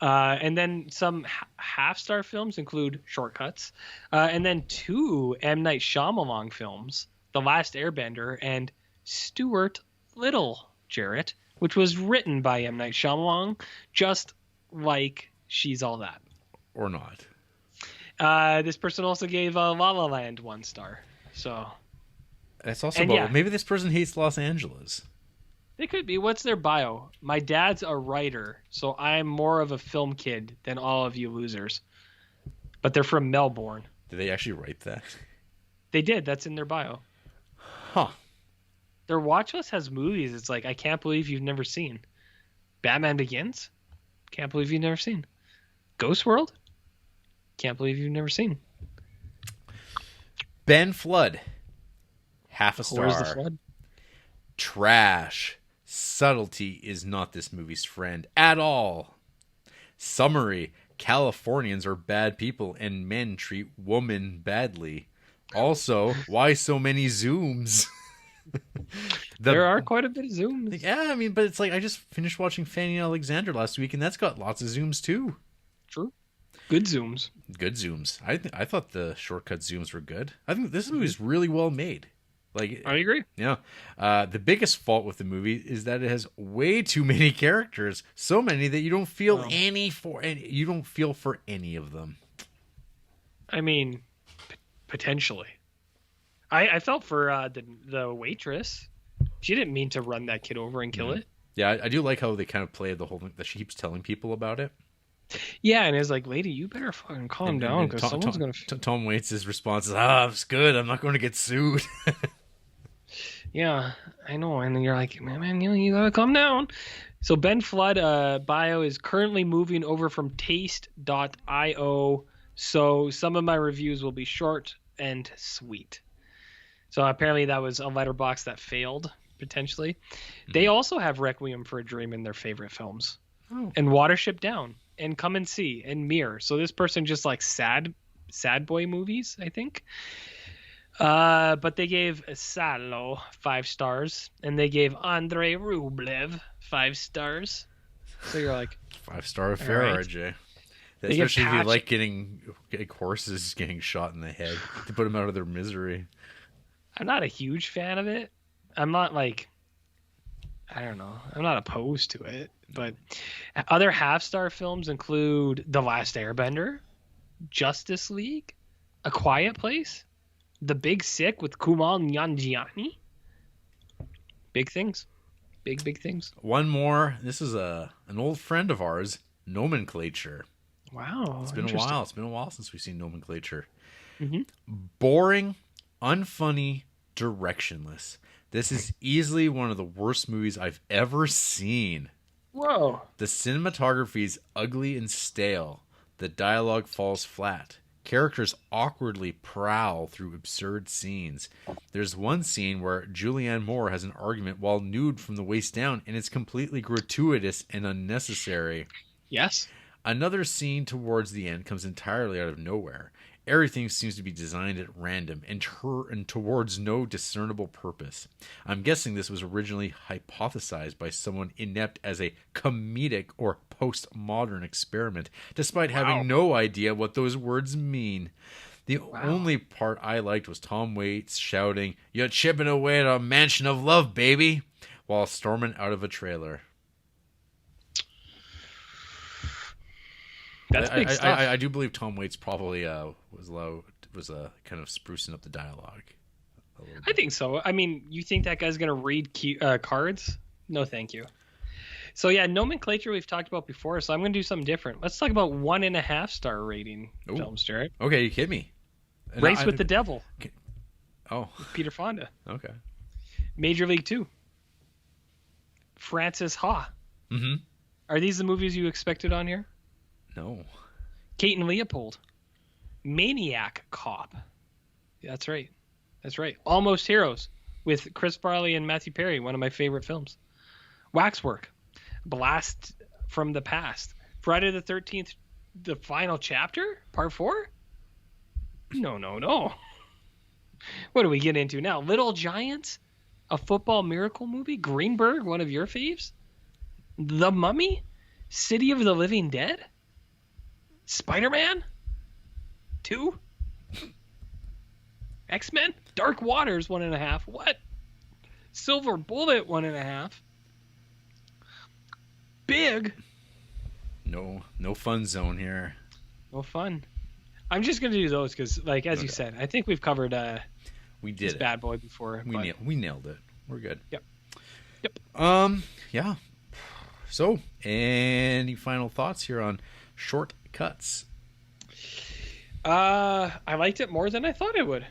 And then some half-star films include Short Cuts. And then 2 M. Night Shyamalan films, The Last Airbender and Stuart Little, Jarrett, which was written by M. Night Shyamalan, just like She's All That. Or not. This person also gave La La Land 1 star. So That's also And about, yeah. maybe this person hates Los Angeles. it could be. What's their bio? My dad's a writer, so I'm more of a film kid than all of you losers. But they're from Melbourne. Did they actually write that? They did. That's in their bio. Huh. Their watch list has movies. It's like, I can't believe you've never seen. Batman Begins? Can't believe you've never seen. Ghost World? Can't believe you've never seen. Ben Flood, half a star. Where's the flood? Trash. Subtlety is not this movie's friend at all. Summary: Californians are bad people and men treat women badly. Also, why so many zooms? There are quite a bit of zooms. Yeah, I mean, but it's like I just finished watching Fanny and Alexander last week, and that's got lots of zooms too. True. Good zooms. Good zooms. I thought the shortcut zooms were good. I think this movie is really well made. Like, I agree. Yeah. The biggest fault with the movie is that it has way too many characters. So many that you don't feel you don't feel for any of them. I mean, potentially. I felt for the waitress. She didn't mean to run that kid over and kill it. Yeah, I do like how they kind of play the whole thing that she keeps telling people about it. Yeah, and it's like, lady, you better fucking calm down because someone's going to... Tom Waits' response is, it's good. I'm not going to get sued. Yeah, I know. And then you're like, man, you got to calm down. So Ben Flood bio is currently moving over from taste.io. So some of my reviews will be short and sweet. So apparently that was a letterbox that failed, potentially. Mm-hmm. They also have Requiem for a Dream in their favorite films. Oh. And Watership Down. And Come and See. And Mirror. So this person just likes sad boy movies, I think. But they gave Salo 5 stars. And they gave Andrei Rublev 5 stars. So you're like... 5-star affair, right. RJ. Especially if you like getting horses getting shot in the head to put them out of their misery. I'm not a huge fan of it. I'm not like, I don't know. I'm not opposed to it. But other half-star films include The Last Airbender, Justice League, A Quiet Place, The Big Sick with Kumail Nanjiani. Big things. Big things. One more. This is an old friend of ours, Nomenclature. Wow. It's been a while. It's been a while since we've seen Nomenclature. Mm-hmm. Boring, unfunny, directionless. This is easily one of the worst movies I've ever seen. Whoa. The cinematography is ugly and stale. The dialogue falls flat. Characters awkwardly prowl through absurd scenes. There's one scene where Julianne Moore has an argument while nude from the waist down, and it's completely gratuitous and unnecessary. Yes. Another scene towards the end comes entirely out of nowhere. Everything seems to be designed at random and towards no discernible purpose. I'm guessing this was originally hypothesized by someone inept as a comedic or postmodern experiment, despite having no idea what those words mean. The only part I liked was Tom Waits shouting, "You're chipping away at a mansion of love, baby," while storming out of a trailer. That's big stuff. I do believe Tom Waits probably was kind of sprucing up the dialogue. I think so. I mean, you think that guy's gonna read cards? No, thank you. So yeah, Nomenclature we've talked about before. So I'm gonna do something different. Let's talk about 1.5 star rating films, Jarrett. Okay, you hit me. Race with the Devil. Oh, Peter Fonda. Okay. Major League 2. Francis Ha. Mm-hmm. Are these the movies you expected on here? No. Kate and Leopold. Maniac Cop. That's right. Almost Heroes with Chris Farley and Matthew Perry, one of my favorite films. Waxwork. Blast from the Past. Friday the 13th, the final chapter? Part 4? No. What do we get into now? Little Giants? A football miracle movie? Greenberg, one of your faves? The Mummy? City of the Living Dead? Spider-Man 2, X-Men, Dark Waters 1.5. What? Silver Bullet 1.5. Big. No fun zone here. No fun. I'm just gonna do those because, like as you said, I think we've covered. We did this bad boy before. We nailed it. We're good. Yep. Yeah. So, any final thoughts here on Short Cuts? I liked it more than I thought I would.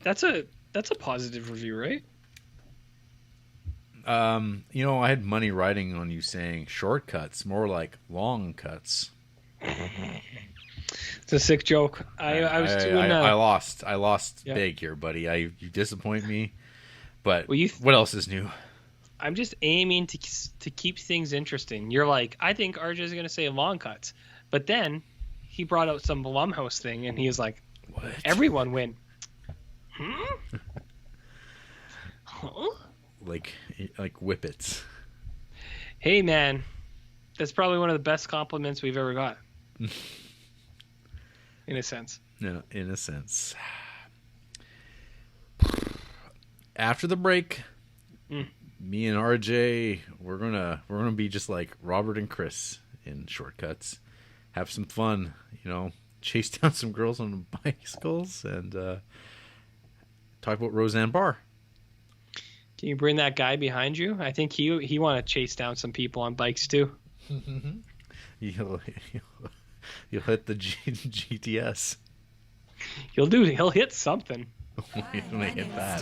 That's a positive review, right? I had money riding on you saying shortcuts, more like long cuts. It's a sick joke. I was doing. I lost. I lost Yeah. big here, buddy. You disappoint me. But Well, what else is new? I'm just aiming to keep things interesting. You're like, I think RJ is gonna say long cuts, but then he brought out some Blumhouse thing, and he was like, What? everyone went, huh? Like whippets. Hey man, that's probably one of the best compliments we've ever got. In a sense. No, in a sense. After the break, me and RJ, we're gonna be just like Robert and Chris in Shortcuts. Have some fun, chase down some girls on bicycles and talk about Roseanne Barr. Can you bring that guy behind you? I think he want to chase down some people on bikes too. You'll hit the GTS. He'll hit something. He'll hit that.